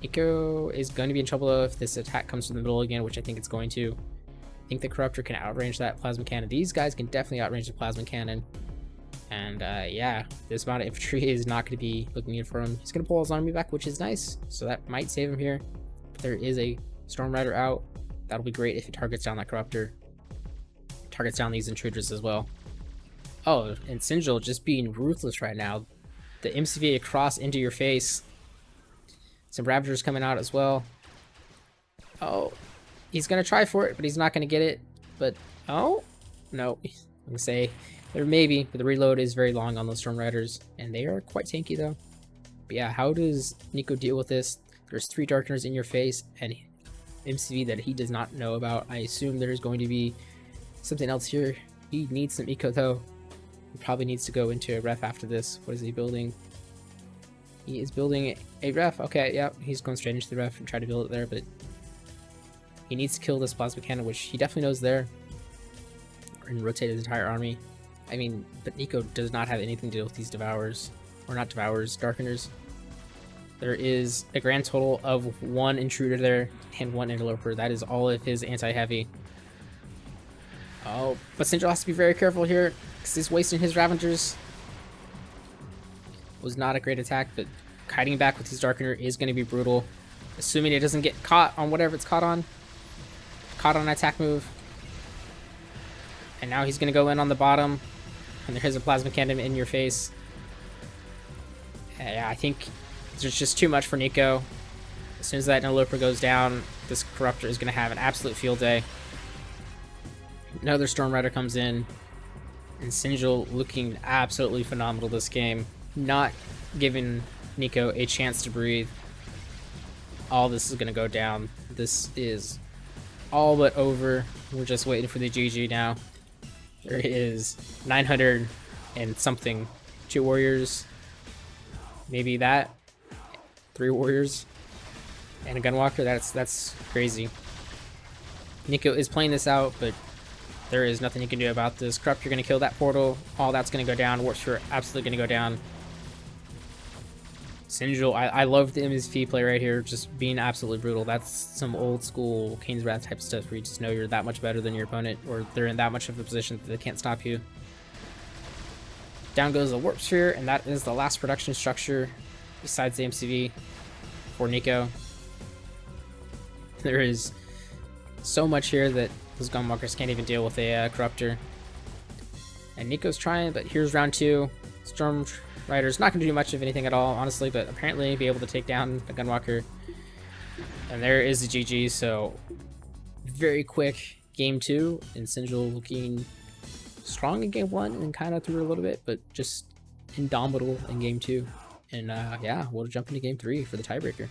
Nico is going to be in trouble if this attack comes from the middle again, which I think it's going to. I think the Corruptor can outrange that plasma cannon. These guys can definitely outrange the plasma cannon. And yeah, this amount of infantry is not going to be looking good for him. He's going to pull his army back, which is nice. So that might save him here. But there is a Storm Rider out. That'll be great if it targets down that Corruptor. Targets down these intruders as well. Oh, and Sinjul just being ruthless right now. the MCV across into your face. Some Ravagers coming out as well. Oh, he's gonna try for it, but he's not gonna get it. But oh, no, I'm gonna say there maybe, but the reload is very long on those Storm Riders, and they are quite tanky though. But yeah, how does Nico deal with this? There's 3 Darkeners in your face and MCV that he does not know about. I assume there's going to be something else here. He needs some eco though. He probably needs to go into a ref after this. What is he building? He is building a ref. Okay, yeah, he's going straight into the ref and try to build it there, but he needs to kill this plasma cannon, which he definitely knows there, and rotate his entire army. I mean, but Nico does not have anything to deal with these Devours, or not Devours, Darkeners. There is a grand total of 1 Intruder there and 1 Interloper. That is all of his anti-heavy. Oh, but Sinjul has to be very careful here because he's wasting his Ravagers. Was not a great attack, but kiting back with his Darkener is going to be brutal. Assuming it doesn't get caught on whatever it's caught on. Caught on an attack move. And now he's going to go in on the bottom. And there's a Plasma Cannon in your face. Yeah, I think there's just too much for Nico. As soon as that Interloper goes down, this Corruptor is going to have an absolute field day. Another Storm Rider comes in. And Sinjul looking absolutely phenomenal this game. Not giving Nico a chance to breathe. All this is going to go down. This is all but over. We're just waiting for the GG now. There is 900 and something. 2 warriors. Maybe that. 3 warriors. And a Gunwalker. That's crazy. Nico is playing this out, but there is nothing you can do about this. Corrupt, you're going to kill that portal. All that's going to go down. Warp Sphere absolutely going to go down. Sinjul, I love the MSV play right here, just being absolutely brutal. That's some old school Kane's Wrath type stuff where you just know you're that much better than your opponent, or they're in that much of a position that they can't stop you. Down goes the Warp Sphere, and that is the last production structure besides the MCV for Nico. There is so much here that those Gunwalkers can't even deal with a Corruptor. And Nico's trying, but here's round 2. Storm Rider's not going to do much of anything at all, honestly, but apparently be able to take down a Gunwalker. And there is the GG, so very quick game 2, and Sinjul looking strong in game 1 and kind of through a little bit, but just indomitable in game 2. And yeah, we'll jump into game 3 for the tiebreaker.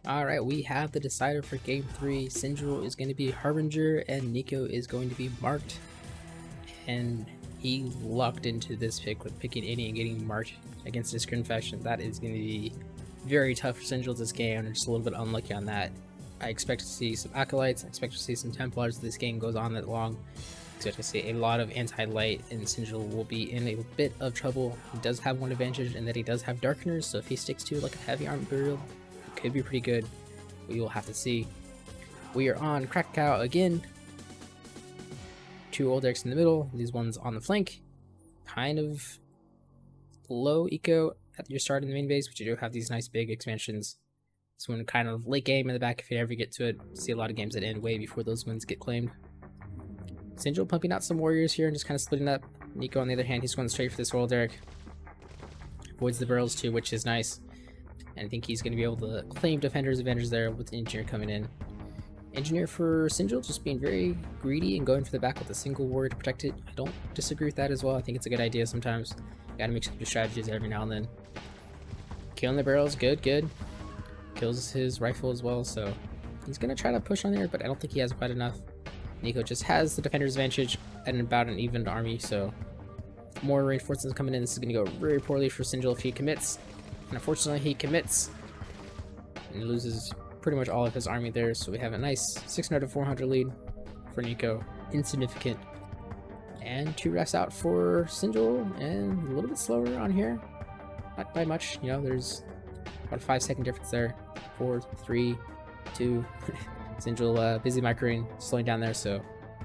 Alright, we have the decider for game 3. Sinjul is going to be Harbinger, and Nico is going to be Marked. And he lucked into this pick with picking any and getting Marked against his Confession. That is going to be very tough for Sinjul this game, and just a little bit unlucky on that. I expect to see some Acolytes, I expect to see some Templars if this game goes on that long. I expect to see a lot of anti-light, and Sinjul will be in a bit of trouble. He does have one advantage in that he does have Darkeners, so if he sticks to like a heavy armor build, it could be pretty good. We will have to see. We are on Krakow again. 2 old decks in the middle, these ones on the flank. Kind of low eco at your start in the main base, but you do have these nice big expansions. This one kind of late game in the back if you ever get to it. See a lot of games that end way before those ones get claimed. Sinjul pumping out some warriors here and just kind of splitting up. Nico on the other hand, he's going straight for this old Derek. Avoids the barrels too, which is nice. And I think he's going to be able to claim Defender's advantage there with the Engineer coming in. Engineer for Sinjul just being very greedy and going for the back with a single warrior to protect it. I don't disagree with that as well. I think it's a good idea sometimes. You gotta mix up your strategies every now and then. Killing the barrels, good. Kills his rifle as well, so he's gonna try to push on there, but I don't think he has quite enough. Nico just has the Defender's advantage and about an even army, so more reinforcements coming in. This is gonna go very poorly for Sinjul if he commits. And unfortunately he commits and he loses pretty much all of his army there, so we have a nice 600 to 400 lead for Nico. Insignificant. And 2 refs out for Sinjul, and a little bit slower on here. Not by much, you know, there's about a 5-second difference there. 4, 3, 2. Sinjul busy microing, slowing down there, so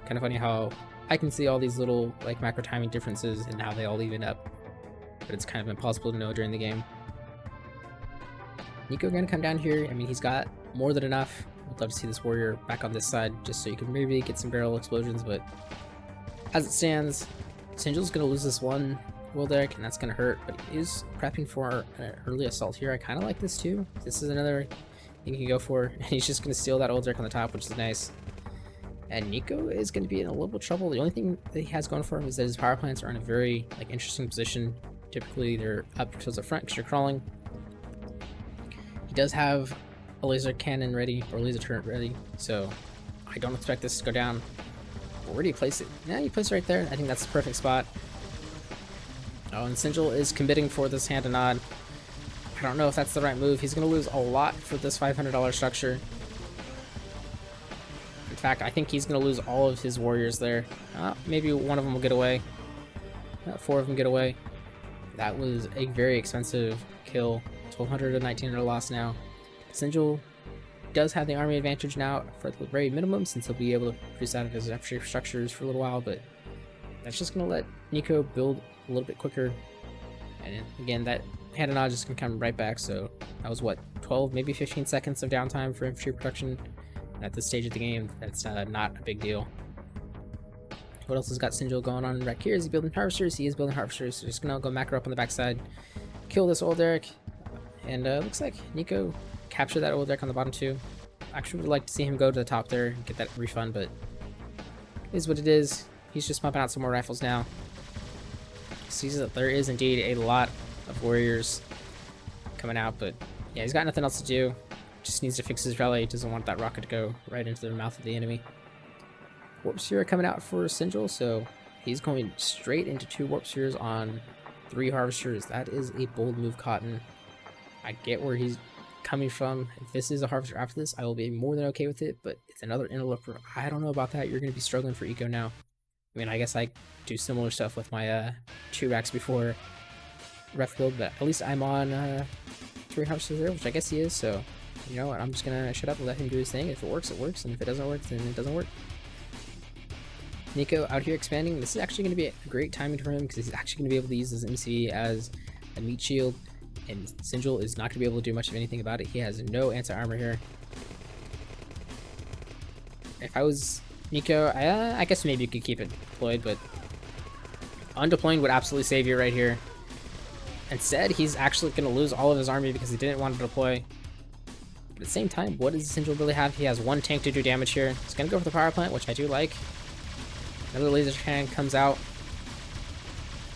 kind of funny how I can see all these little like macro timing differences and how they all even up. But it's kind of impossible to know during the game. Nico gonna come down here. I mean, he's got more than enough. I'd love to see this warrior back on this side just so you can maybe get some barrel explosions, but as it stands, Sinjul's gonna lose this one. Will Derek, and that's going to hurt, but he is prepping for an early assault here. I kind of like this too. This is another thing he can go for, and he's just going to steal that old Derek on the top, which is nice. And Nico is going to be in a little bit of trouble. The only thing that he has going for him is that his power plants are in a very interesting position. Typically, they're up towards the front because you're crawling. He does have a laser cannon ready, or laser turret ready, so I don't expect this to go down. But where do you place it? Yeah, you place it right there. I think that's the perfect spot. Oh, and Sinjul is committing for this hand to nod. I don't know if that's the right move. He's going to lose a lot for this $500 structure. In fact, I think he's going to lose all of his warriors there. Maybe one of them will get away. 4 of them get away. That was a very expensive kill. 1,200 to 1,900 loss now. Sinjul does have the army advantage now for the very minimum, since he'll be able to produce out of his F-shape structures for a little while, but that's just going to let Nico build a little bit quicker. And again, that hand and nod just can come right back, so that was what, 12, maybe 15 seconds of downtime for infantry production. And at this stage of the game, that's not a big deal. What else has got Sinjul going on right here? Is he building harvesters? He is building harvesters, so just gonna go macro up on the backside, kill this old Derek, and looks like Nico captured that old Derek on the bottom too. Actually would like to see him go to the top there and get that refund, but it is what it is. He's just pumping out some more rifles now. Sees that there is indeed a lot of warriors coming out, but yeah, he's got nothing else to do. Just needs to fix his rally. He doesn't want that rocket to go right into the mouth of the enemy. Warp Sphere coming out for Sinjul, so he's going straight into 2 Warp Spheres on 3 harvesters. That is a bold move, Cotton. I get where he's coming from. If this is a harvester after this, I will be more than okay with it, but it's another interloper. I don't know about that. You're going to be struggling for eco now. I mean, I guess I do similar stuff with my 2 racks before ref build, but at least I'm on 3 harvesters there, which I guess he is, so you know what, I'm just going to shut up and let him do his thing. If it works, it works, and if it doesn't work, then it doesn't work. Nico out here expanding. This is actually going to be a great timing for him because he's actually going to be able to use his MCV as a meat shield, and Sinjul is not going to be able to do much of anything about it. He has no anti-armor here. If I was Nico, I guess maybe you could keep it deployed, but undeploying would absolutely save you right here. Instead, he's actually going to lose all of his army because he didn't want to deploy. But at the same time, what does Sinjul really have? He has 1 tank to do damage here. He's going to go for the power plant, which I do like. Another laser cannon comes out.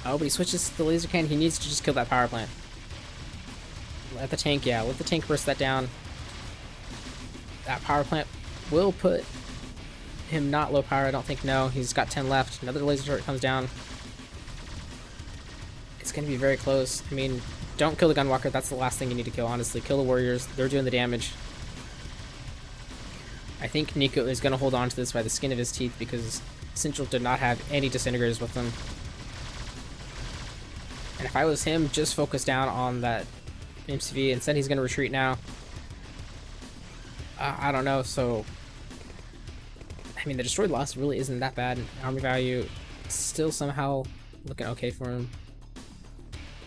Oh, but he switches to the laser cannon. He needs to just kill that power plant. Let the tank, yeah, let the tank burst that down. That power plant will put him not low power, I don't think. No, he's got 10 left. Another laser turret comes down. It's going to be very close. I mean, don't kill the gunwalker. That's the last thing you need to kill, honestly. Kill the warriors. They're doing the damage. I think Nico is going to hold on to this by the skin of his teeth because Sinjul did not have any disintegrators with them. And if I was him, just focus down on that MCV. Instead, he's going to retreat now. I don't know, so I mean, the destroyed loss really isn't that bad. Army value still somehow looking okay for him.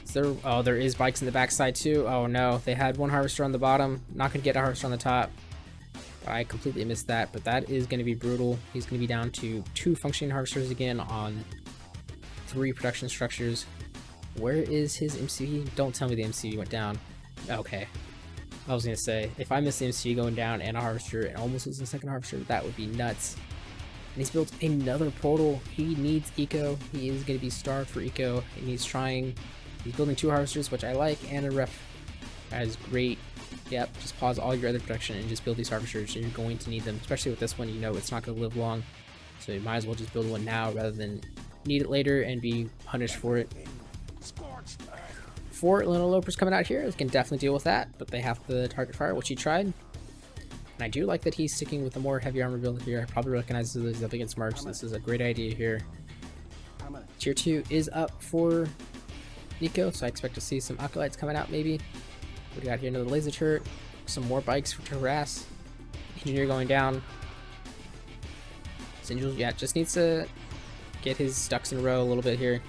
Is there, oh, there is bikes in the backside too. Oh no, they had 1 harvester on the bottom. Not going to get a harvester on the top. I completely missed that, but that is going to be brutal. He's going to be down to 2 functioning harvesters again on 3 production structures. Where is his MCV? Don't tell me the MCV went down. Okay. I was going to say, if I miss the MCV going down and a harvester and almost losing the second harvester, that would be nuts. And he's built another portal. He needs eco. He is going to be starved for eco, and he's trying. He's building 2 harvesters, which I like, and a ref. That is great. Yep, just pause all your other production and just build these harvesters. You're going to need them, especially with this one. You know it's not going to live long, so you might as well just build one now rather than need it later and be punished for it. 4 interlopers coming out here. They can definitely deal with that, but they have the target fire, which he tried. And I do like that he's sticking with the more heavy armor build here. I probably recognize this up against March. This is a great idea here. Tier 2 is up for Nico, so I expect to see some acolytes coming out maybe. What do we got here? Another laser turret. Some more bikes to harass. Engineer going down. Sinjul, yeah, just needs to get his ducks in a row a little bit here,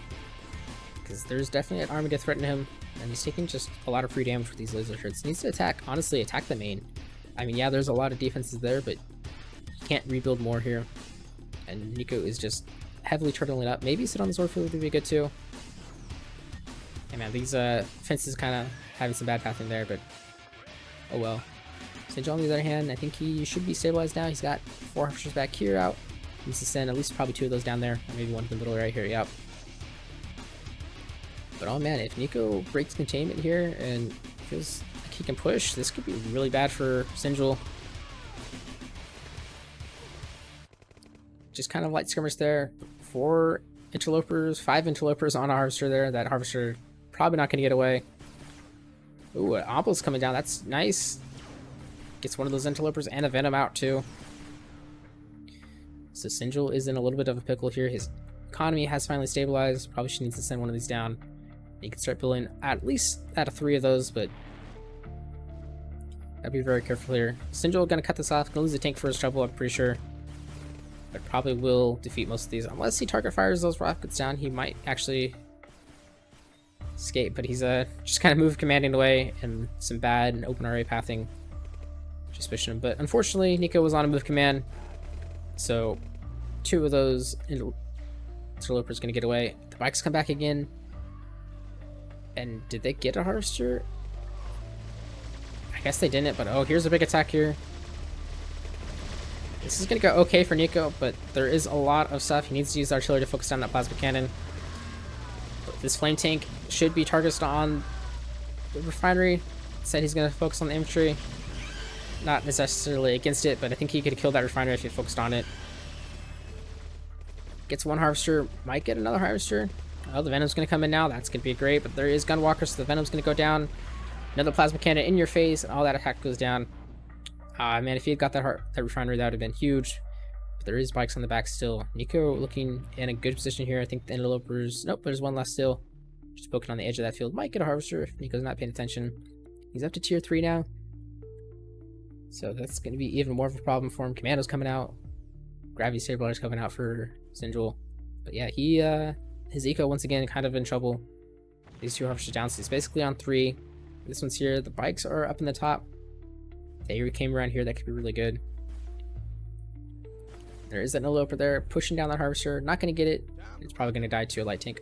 because there's definitely an army to threaten him, and he's taking just a lot of free damage with these laser turrets. He needs to attack, honestly, attack the main. I mean, yeah, there's a lot of defenses there, but he can't rebuild more here. And Nico is just heavily turtling up. Maybe sit on the sword field would be good too. Hey man, these fences kind of having some bad pathing there, but oh well. Sinjul on the other hand, I think he should be stabilized now. He's got 4 harvesters back here out. He needs to send at least probably 2 of those down there, or maybe one in the middle right here. Yep. But oh man, if Nico breaks containment here and feels like he can push, this could be really bad for Sinjul. Just kind of light skirmish there. 4 interlopers, 5 interlopers on a harvester there. That harvester probably not going to get away. Ooh, an obelisk coming down. That's nice. Gets one of those interlopers and a venom out too. So Sinjul is in a little bit of a pickle here. His economy has finally stabilized. Probably should need to send one of these down. You can start building at least out of 3 of those, but gotta be very careful here. Sinjul gonna cut this off. Gonna lose a tank for his trouble, I'm pretty sure. But probably will defeat most of these. Unless he target fires those rockets down, he might actually escape. But he's just kind of move commanding away, and some bad and OpenRA pathing just pushing him. But unfortunately, Nico was on a move command, so 2 of those interlopers gonna get away. The bikes come back again. And did they get a harvester? I guess they didn't, but oh, here's a big attack here. This is gonna go okay for Nico, but there is a lot of stuff. He needs to use artillery to focus down that plasma cannon. But this flame tank should be targeted on the refinery. Said he's gonna focus on the infantry. Not necessarily against it, but I think he could have killed that refinery if he focused on it. Gets 1 harvester, might get another harvester. Oh, the Venom's going to come in now. That's going to be great, but there is Gunwalker, so the Venom's going to go down. Another Plasma Cannon in your face, and all that attack goes down. Man, if he had got that refinery, that would have been huge. But there is bikes on the back still. Nico looking in a good position here. I think the interlopers... Nope, there's one left still. Just poking on the edge of that field. Might get a harvester if Nico's not paying attention. He's up to tier 3 now. So that's going to be even more of a problem for him. Commando's coming out. Gravity Stabilizer's coming out for Sinjul. But yeah, his eco once again kind of in trouble. These 2 harvesters down, so he's basically on 3. This one's here. The bikes are up in the top. They came around here. That could be really good. There is an interloper there pushing down that harvester. Not going to get it. It's probably going to die to a light tank.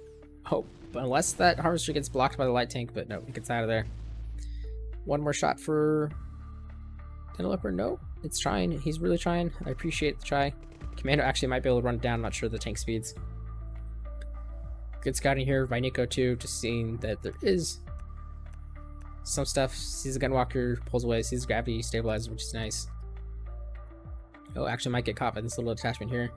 Oh, but unless that harvester gets blocked by the light tank, but no, it gets out of there. One more shot for interloper. No, it's trying. He's really trying. I appreciate the try. Commando actually might be able to run it down. I'm not sure the tank speeds. Good scouting here by Nico too, just seeing that there is some stuff. Sees the Gunwalker, pulls away, sees gravity stabilizer, which is nice. Oh, actually might get caught by this little attachment here.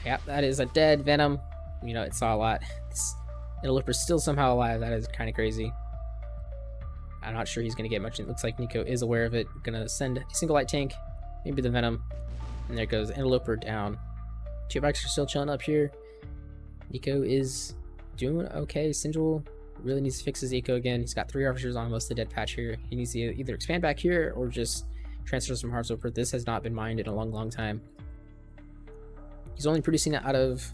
Yeah, that is a dead Venom. You know, it saw a lot. This interloper's still somehow alive. That is kind of crazy. I'm not sure he's going to get much. It looks like Nico is aware of it. Gonna send a single light tank, maybe the Venom. And there goes interloper down. 2 bikes are still chilling up here. Nico is doing okay. Sinjul really needs to fix his eco again. He's got 3 harvesters on most of the dead patch here. He needs to either expand back here or just transfer some hearts over. This has not been mined in a long time. He's only producing it out of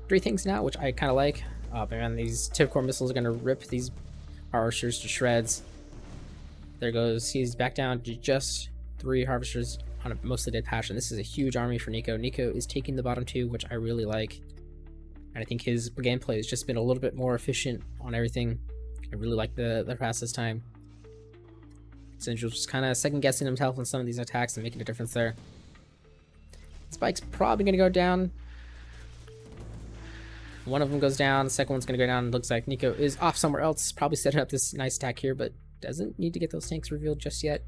3 things now, which I kind of like. But man, these tip core missiles are going to rip these harvesters to shreds. There goes. He's back down to just 3 harvesters on most of the dead patch, and this is a huge army for Nico. Nico is taking the bottom 2, which I really like. And I think his gameplay has just been a little bit more efficient on everything. I really like the pass this time. Sinjul just kind of second guessing himself on some of these attacks and making a difference there. This bike's probably going to go down. One of them goes down, the second one's going to go down. It looks like Nico is off somewhere else, probably setting up this nice attack here, but doesn't need to get those tanks revealed just yet.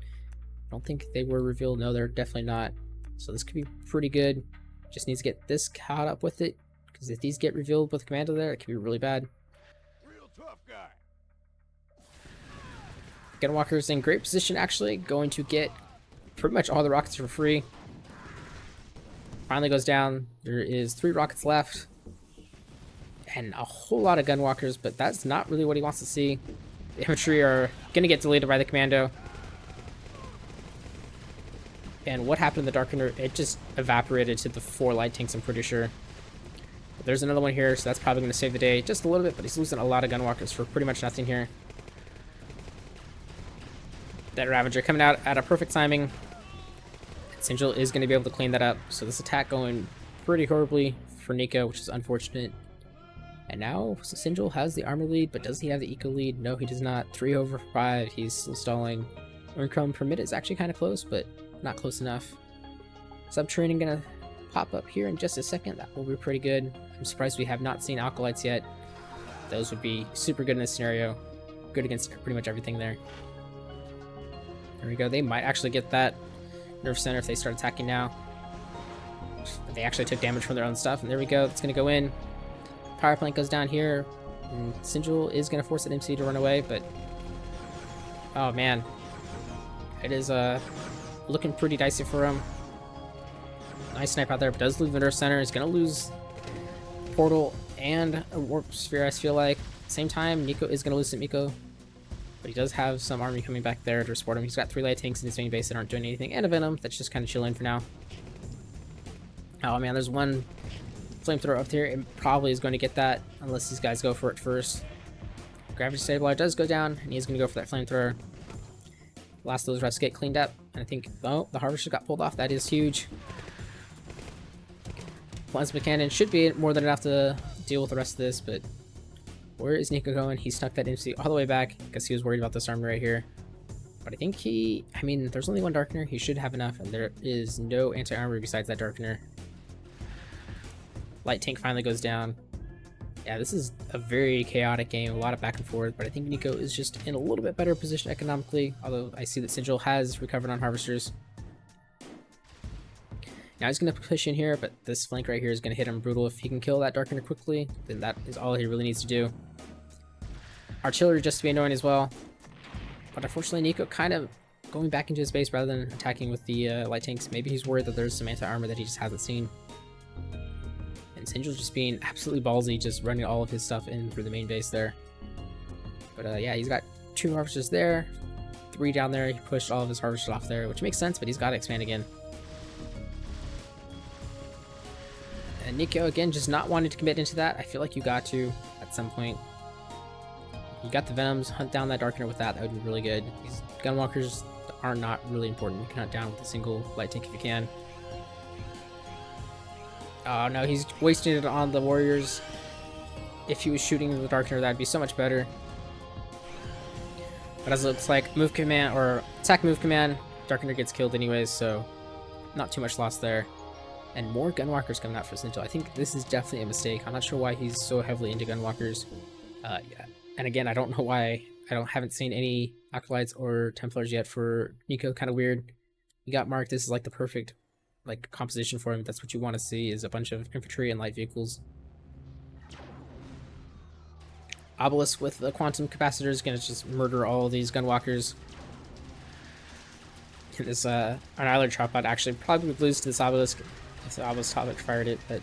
I don't think they were revealed. No, they're definitely not. So this could be pretty good. Just needs to get this caught up with it. Because if these get revealed with Commando there, it could be really bad. Real tough guy. Gunwalker's in great position, actually. Going to get pretty much all the rockets for free. Finally goes down. There is 3 rockets left. And a whole lot of Gunwalkers, but that's not really what he wants to see. The infantry are going to get deleted by the Commando. And what happened in the Darkener? It just evaporated to the 4 light tanks, I'm pretty sure. But there's another one here, so that's probably going to save the day just a little bit, but he's losing a lot of Gunwalkers for pretty much nothing here. That Ravager coming out at a perfect timing. Sinjul is going to be able to clean that up. So this attack going pretty horribly for Nico, which is unfortunate. And now Sinjul has the armor lead, but does he have the eco lead? No, he does not. 3 over 5. He's still stalling. Earn per minute is actually kind of close, but not close enough. Subterranean gonna pop up here in just a second. That will be pretty good. I'm surprised we have not seen Acolytes yet. Those would be super good in this scenario. Good against pretty much everything there. There we go. They might actually get that nerf center if they start attacking now. They actually took damage from their own stuff, and there we go. It's gonna go in. Power plant goes down here. And Sinjul is gonna force an MC to run away, but oh man, it is looking pretty dicey for him. Nice snipe out there, but does lose the nerf center. He's gonna lose portal and a warp sphere, I feel like. Same time, Nico is gonna lose some eco, but he does have some army coming back there to support him. He's got 3 light tanks in his main base that aren't doing anything, and a venom that's just kind of chilling for now. Oh man, there's one flamethrower up there. It probably is going to get that unless these guys go for it first. Gravity stabilizer does go down, and he's going to go for that flamethrower. Last of those refs get cleaned up, and I think, oh, the harvester got pulled off. That is huge. Plasma cannon should be more than enough to deal with the rest of this, but where is Nico going? He snuck that MC all the way back because he was worried about this armor right here. But I think I mean, there's only one darkener. He should have enough, and there is no anti-armor besides that darkener. Light tank finally goes down. Yeah, this is a very chaotic game, a lot of back and forth, but I think Nico is just in a little bit better position economically, although I see that Sinjul has recovered on harvesters. Now he's going to push in here, but this flank right here is going to hit him brutal. If he can kill that darkener quickly, then that is all he really needs to do. Artillery just to be annoying as well. But unfortunately, Nico kind of going back into his base rather than attacking with the light tanks. Maybe he's worried that there's some anti-armor that he just hasn't seen. And Sinjul's just being absolutely ballsy, just running all of his stuff in through the main base there. But yeah, he's got 2 harvesters there, 3 down there. He pushed all of his harvesters off there, which makes sense, but he's got to expand again. And Nico, again, just not wanting to commit into that. I feel like you got to at some point. You got the Venoms, hunt down that Darkener with that. That would be really good. These Gunwalkers are not really important. You can hunt down with a single light tank if you can. Oh no, he's wasting it on the Warriors. If he was shooting the Darkener, that'd be so much better. But as it looks like, move command, or attack move command, Darkener gets killed anyways, so not too much loss there. And more Gunwalkers coming out for Sinjul. I think this is definitely a mistake. I'm not sure why he's so heavily into Gunwalkers. Yeah. And again, I don't know why haven't seen any Acolytes or Templars yet for Nico. Kind of weird. We got marked. This is like the perfect composition for him. That's what you want to see, is a bunch of infantry and light vehicles. Obelisk with the quantum capacitor is going to just murder all these Gunwalkers. This Annihilator Tripod actually probably would lose to this Obelisk if the Obelisk Topic fired it, but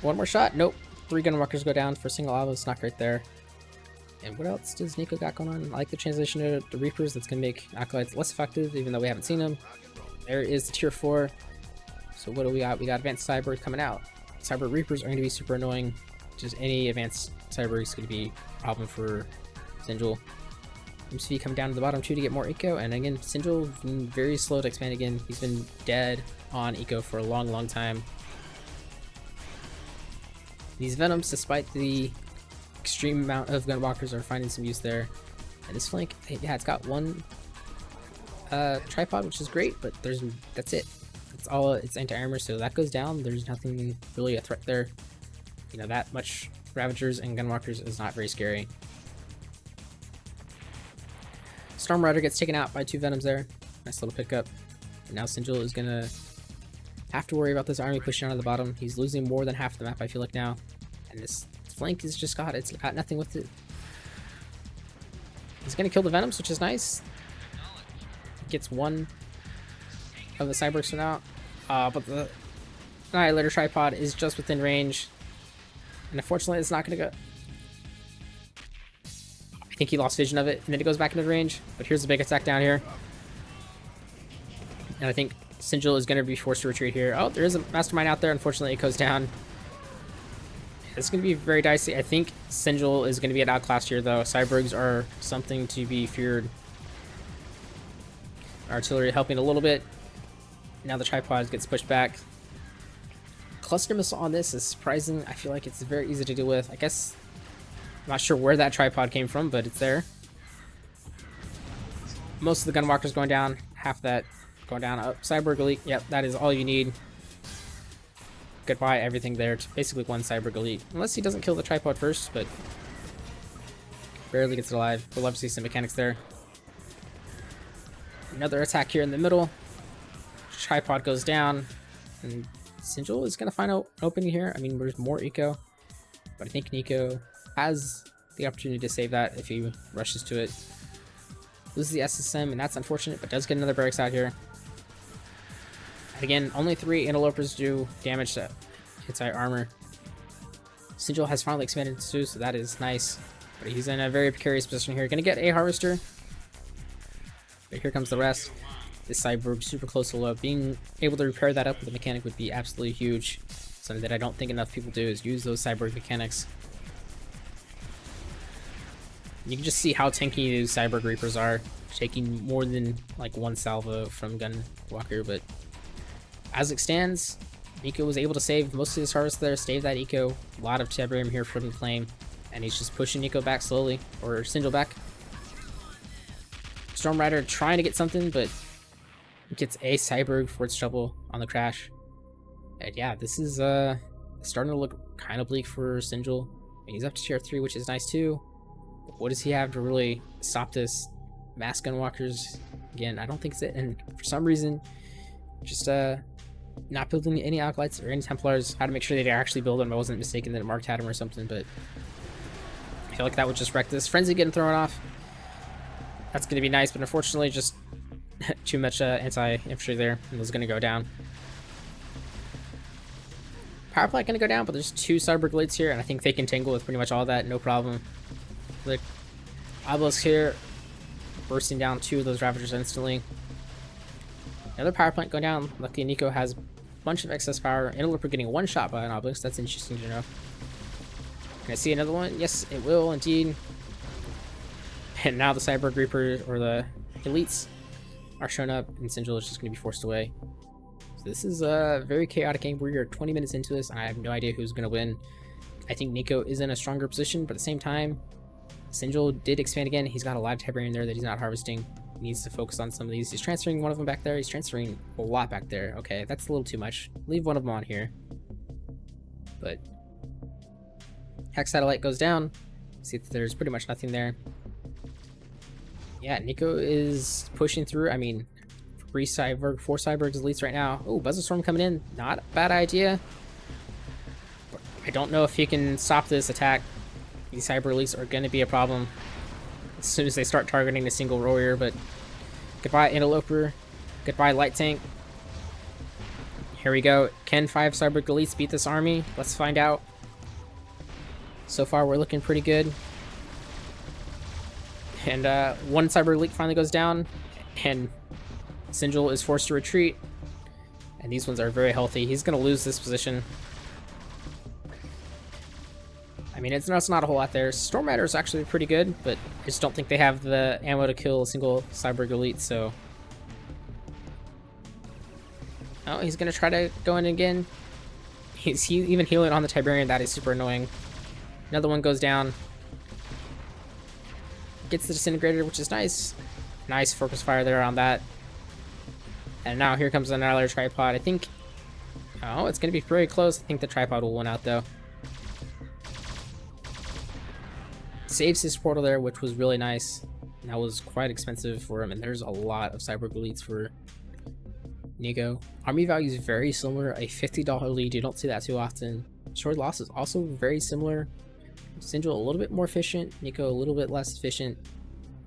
one more shot. Nope. 3 Gunwalkers go down for a single Obelisk knock right there. And what else does Nico got going on? I like the transition to the Reapers. That's going to make Acolytes less effective, even though we haven't seen them. There is the tier 4. So what do we got? We got Advanced Cyber coming out. Cyber Reapers are going to be super annoying. Just any Advanced Cyber is going to be a problem for Sinjul. MC coming down to the bottom 2 to get more eco. And again, Sinjul being very slow to expand again. He's been dead on eco for a long time. These Venoms, despite the extreme amount of Gunwalkers, are finding some use there. And this flank, yeah, it's got 1 tripod, which is great, but that's it. That's all its anti-armor, so that goes down. There's nothing really a threat there. You know, that much Ravagers and Gunwalkers is not very scary. Storm Rider gets taken out by 2 Venoms there. Nice little pickup. And now Sinjul is gonna have to worry about this army pushing down to the bottom. He's losing more than half the map, I feel like, now. And this flank is just it's got nothing with it. He's gonna kill the Venoms, which is nice. Gets 1 of the Cyborgs for now. But the Annihilator Tripod is just within range. And unfortunately, it's not gonna go. I think he lost vision of it, and then it goes back into the range. But here's the big attack down here. And I think Sinjul is going to be forced to retreat here. Oh, there is a Mastermind out there. Unfortunately, it goes down. It's going to be very dicey. I think Sinjul is going to be outclassed here, though. Cyborgs are something to be feared. Artillery helping a little bit. Now the tripod gets pushed back. cluster missile on this is surprising. I feel like it's very easy to deal with. I guess I'm not sure where that tripod came from, but it's there. Most of the gun walkers going down, half that going down. Up Cyborg Elite. Yep, that is all you need. Goodbye everything there. It's basically one Cyborg Elite, unless he doesn't kill the tripod first, but barely gets it alive. We'll love to see some mechanics there. Another attack here in the middle. Tripod goes down, and Sinjul is gonna find an opening here. I mean, there's more eco, but I think Nico has the opportunity to save that if he rushes to it. Loses the SSM, and that's unfortunate, but does get another barracks out here. And again, only 3 interlopers do damage to inside armor. Sinjul has finally expanded too, so that is nice. But he's in a very precarious position here. Gonna get a harvester. But here comes the rest. This cyborg super close to low. Being able to repair that up with a mechanic would be absolutely huge. Something that I don't think enough people do is use those cyborg mechanics. You can just see how tanky these cyborg reapers are, taking more than like one salvo from Gunwalker. But as it stands, Nico was able to save most of his harvest there, save that eco. A lot of Tiberium here from the flame, and he's just pushing Nico back slowly, or Sinjul back. Storm Rider trying to get something, but gets a cyborg for its trouble on the crash. And yeah, this is starting to look kind of bleak for Sinjul. He's up to tier 3, which is nice too. But what does he have to really stop this? Mass Gunwalkers, again, I don't think it's it. And for some reason, just not building any Acolytes or any Templars. How to make sure they actually build them. I wasn't mistaken that it marked had them or something, but I feel like that would just wreck this. Frenzy getting thrown off. That's going to be nice, but unfortunately just too much anti-infantry there, and those going to go down. Power plant going to go down, but there's 2 cyber blades here, and I think they can tangle with pretty much all that, no problem. The obelisk here, bursting down 2 of those Ravagers instantly. Another power plant going down. Luckily, Nico has a bunch of excess power. Interloper getting 1 shot by an obelisk. That's interesting to know. Can I see another one? Yes, it will indeed. And now the Cyborg Reaper, or the elites, are showing up, and Sinjul is just going to be forced away. So this is a very chaotic game. We are 20 minutes into this, and I have no idea who's going to win. I think Nico is in a stronger position, but at the same time, Sinjul did expand again. He's got a lot of Tiberium there that he's not harvesting. He needs to focus on some of these. He's transferring one of them back there. He's transferring a lot back there. Okay, that's a little too much. Leave one of them on here. But Hex Satellite goes down. See that there's pretty much nothing there. Yeah, Nico is pushing through. I mean, 4 Cyborgs elites right now. Oh, Buzzstorm coming in. Not a bad idea. I don't know if he can stop this attack. These Cyber elites are going to be a problem as soon as they start targeting a single warrior, but goodbye Interloper. Goodbye Light Tank. Here we go. Can 5 Cyborg elites beat this army? Let's find out. So far, we're looking pretty good. And 1 Cyber Elite finally goes down, and Sinjul is forced to retreat. And these ones are very healthy. He's going to lose this position. I mean, it's not a whole lot there. Storm Rider is actually pretty good, but I just don't think they have the ammo to kill a single Cyborg Elite, so... Oh, he's going to try to go in again. He's even healing on the Tiberium. That is super annoying. Another one goes down. Gets the disintegrator, which is nice. Nice focus fire there on that. And now here comes another tripod. I think... Oh, it's going to be pretty close. I think the tripod will win out, though. Saves his portal there, which was really nice. That was quite expensive for him, and there's a lot of Cyborg elites for Nico. Army value is very similar. A $50 lead. You don't see that too often. Short loss is also very similar. Sinjul a little bit more efficient, Nico a little bit less efficient,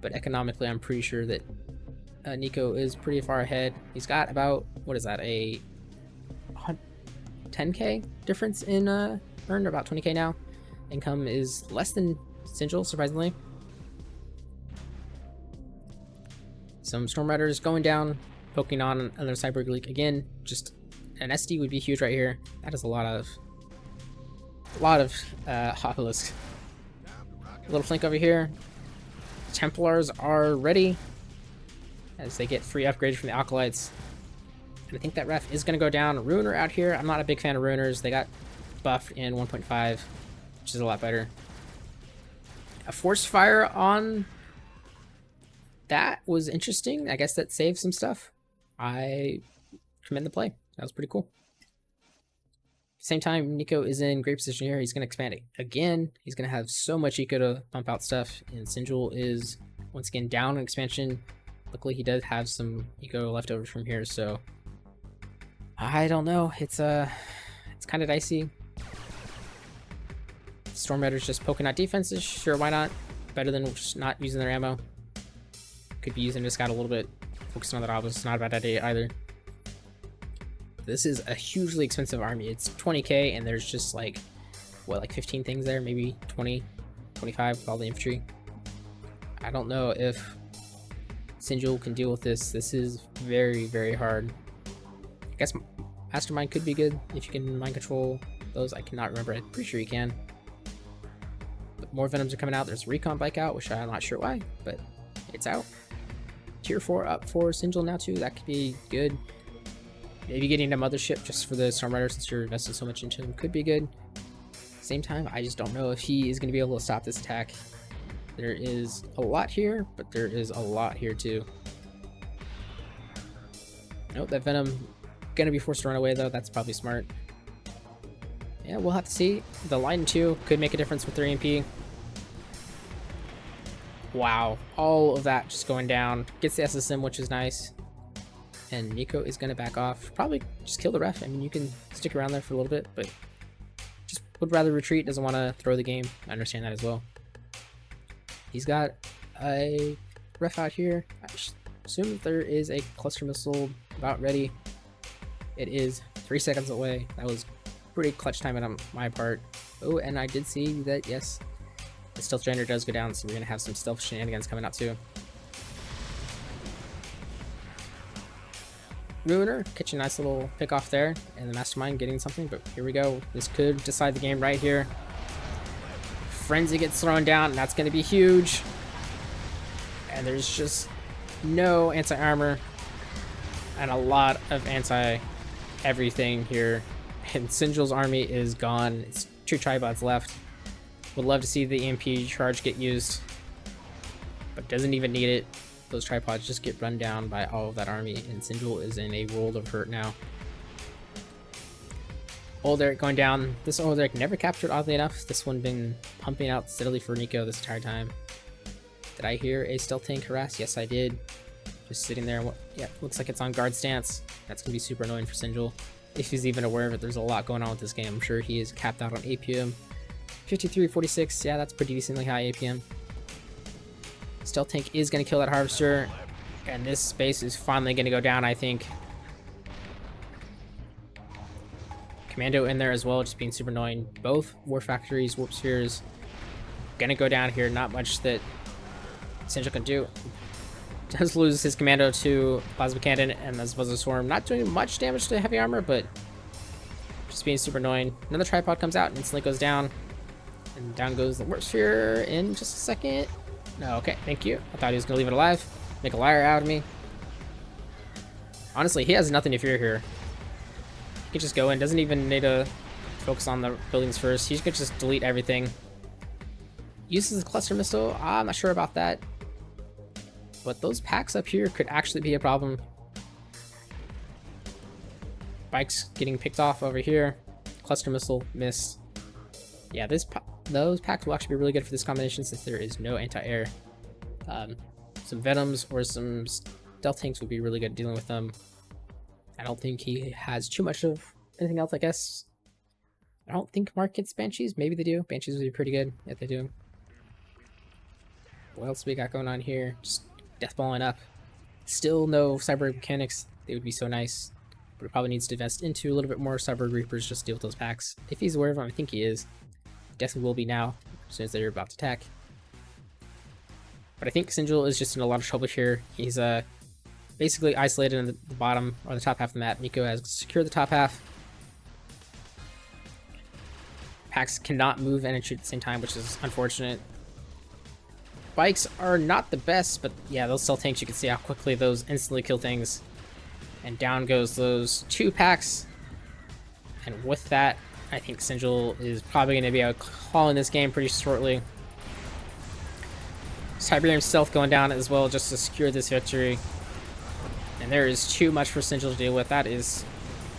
but economically I'm pretty sure that Nico is pretty far ahead. He's got about, what is that, a 10k difference in earned, about 20k now. Income is less than Sinjul, surprisingly. Some Storm Riders going down, poking on another Cyborg Elite again. Just an SD would be huge right here. That is a lot of obelisks. A little flank over here. Templars are ready as they get free upgrades from the Acolytes. And I think that ref is going to go down. Ruiner out here. I'm not a big fan of Ruiners. They got buffed in 1.5, which is a lot better. A force fire on that was interesting. I guess that saved some stuff. I commend the play. That was pretty cool. Same time, Nico is in great position here. He's going to expand it again. He's going to have so much eco to pump out stuff. And Sinjul is, once again, down in expansion. Luckily, he does have some eco left over from here, so I don't know. It's kind of dicey. Storm Riders just poking out defenses. Sure, why not? Better than just not using their ammo. Could be using this guy a little bit. Focusing on the obelisk is not a bad idea either. This is a hugely expensive army. It's 20k, and there's just like, what, like 15 things there? Maybe 20, 25 with all the infantry. I don't know if Sinjul can deal with this. This is very, very hard. I guess Mastermind could be good if you can mind control those. I cannot remember. I'm pretty sure you can. But more Venoms are coming out. There's a Recon bike out, which I'm not sure why, but it's out. Tier 4 up for Sinjul now too. That could be good. Maybe getting a mothership just for the Storm Rider since you're investing so much into him could be good. Same time, I just don't know if he is going to be able to stop this attack. There is a lot here, but there is a lot here too. Nope, that Venom going to be forced to run away though. That's probably smart. Yeah, we'll have to see. The line 2 could make a difference with their EMP. Wow, all of that just going down. Gets the SSM, which is nice. And Nico is going to back off. Probably just kill the ref. I mean, you can stick around there for a little bit, but just would rather retreat. Doesn't want to throw the game. I understand that as well. He's got a ref out here. I assume that there is a cluster missile about ready. It is 3 seconds away. That was pretty clutch timing on my part. Oh, and I did see that, yes, the stealth generator does go down, so we're going to have some stealth shenanigans coming out too. Ruiner catching a nice little pick off there, and the Mastermind getting something, but here we go. This could decide the game right here. Frenzy gets thrown down, and that's going to be huge. And there's just no anti-armor and a lot of anti-everything here. And Sinjul's army is gone. It's 2 tripods left. Would love to see the EMP charge get used, but doesn't even need it. Those tripods just get run down by all of that army, and Sinjul is in a world of hurt now. Old Eric going down. This Old Eric never captured, oddly enough. This one been pumping out steadily for Nico this entire time. Did I hear a stealth tank harass? Yes, I did. Just sitting there. Yeah, looks like it's on guard stance. That's going to be super annoying for Sinjul. If he's even aware of it, there's a lot going on with this game. I'm sure he is capped out on APM. 53-46. Yeah, that's pretty decently high APM. Stealth tank is going to kill that harvester, and this space is finally going to go down, I think. Commando in there as well, just being super annoying. Both War Factories, Warp Spheres, going to go down here. Not much that Sinjul can do. Does lose his Commando to Plasma Cannon and as well as a Swarm. Not doing much damage to heavy armor, but just being super annoying. Another tripod comes out and instantly goes down. And down goes the Warp Sphere in just a second. No, okay, thank you. I thought he was going to leave it alive. Make a liar out of me. Honestly, he has nothing to fear here. He can just go in. Doesn't even need to focus on the buildings first. He's going to just delete everything. Uses the cluster missile. I'm not sure about that. But those packs up here could actually be a problem. Bikes getting picked off over here. Cluster missile missed. Yeah, those packs will actually be really good for this combination since there is no anti-air. Some Venoms or some stealth tanks would be really good at dealing with them. I don't think he has too much of anything else, I guess. I don't think Mark gets Banshees. Maybe they do. Banshees would be pretty good if they do. What else we got going on here? Just deathballing up. Still no Cyber Mechanics. They would be so nice. But it probably needs to invest into a little bit more Cyber Reapers just to deal with those packs. If he's aware of them, I think he is. Definitely will be now, as soon as they're about to attack. But I think Sinjul is just in a lot of trouble here. He's basically isolated in the bottom or the top half of the map. Nico has secured the top half. Packs cannot move and shoot at the same time, which is unfortunate. Bikes are not the best, but yeah, those stealth tanks, you can see how quickly those instantly kill things. And down goes those 2 packs. And with that, I think Sinjul is probably going to be out calling this game pretty shortly. Tiberium Stealth going down as well just to secure this victory. And there is too much for Sinjul to deal with. That is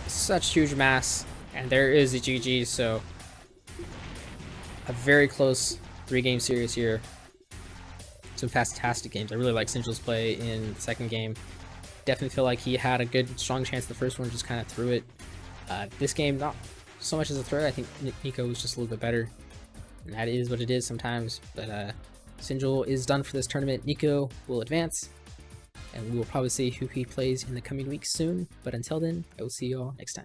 such huge mass. And there is a GG, so a very close 3-game series here. Some fantastic games. I really like Sinjul's play in the second game. Definitely feel like he had a good, strong chance the first one, just kind of threw it. This game, not so much as a threat. I think Nico was just a little bit better. And that is what it is sometimes. But Sinjul is done for this tournament. Nico will advance. And we will probably see who he plays in the coming weeks soon. But until then, I will see you all next time.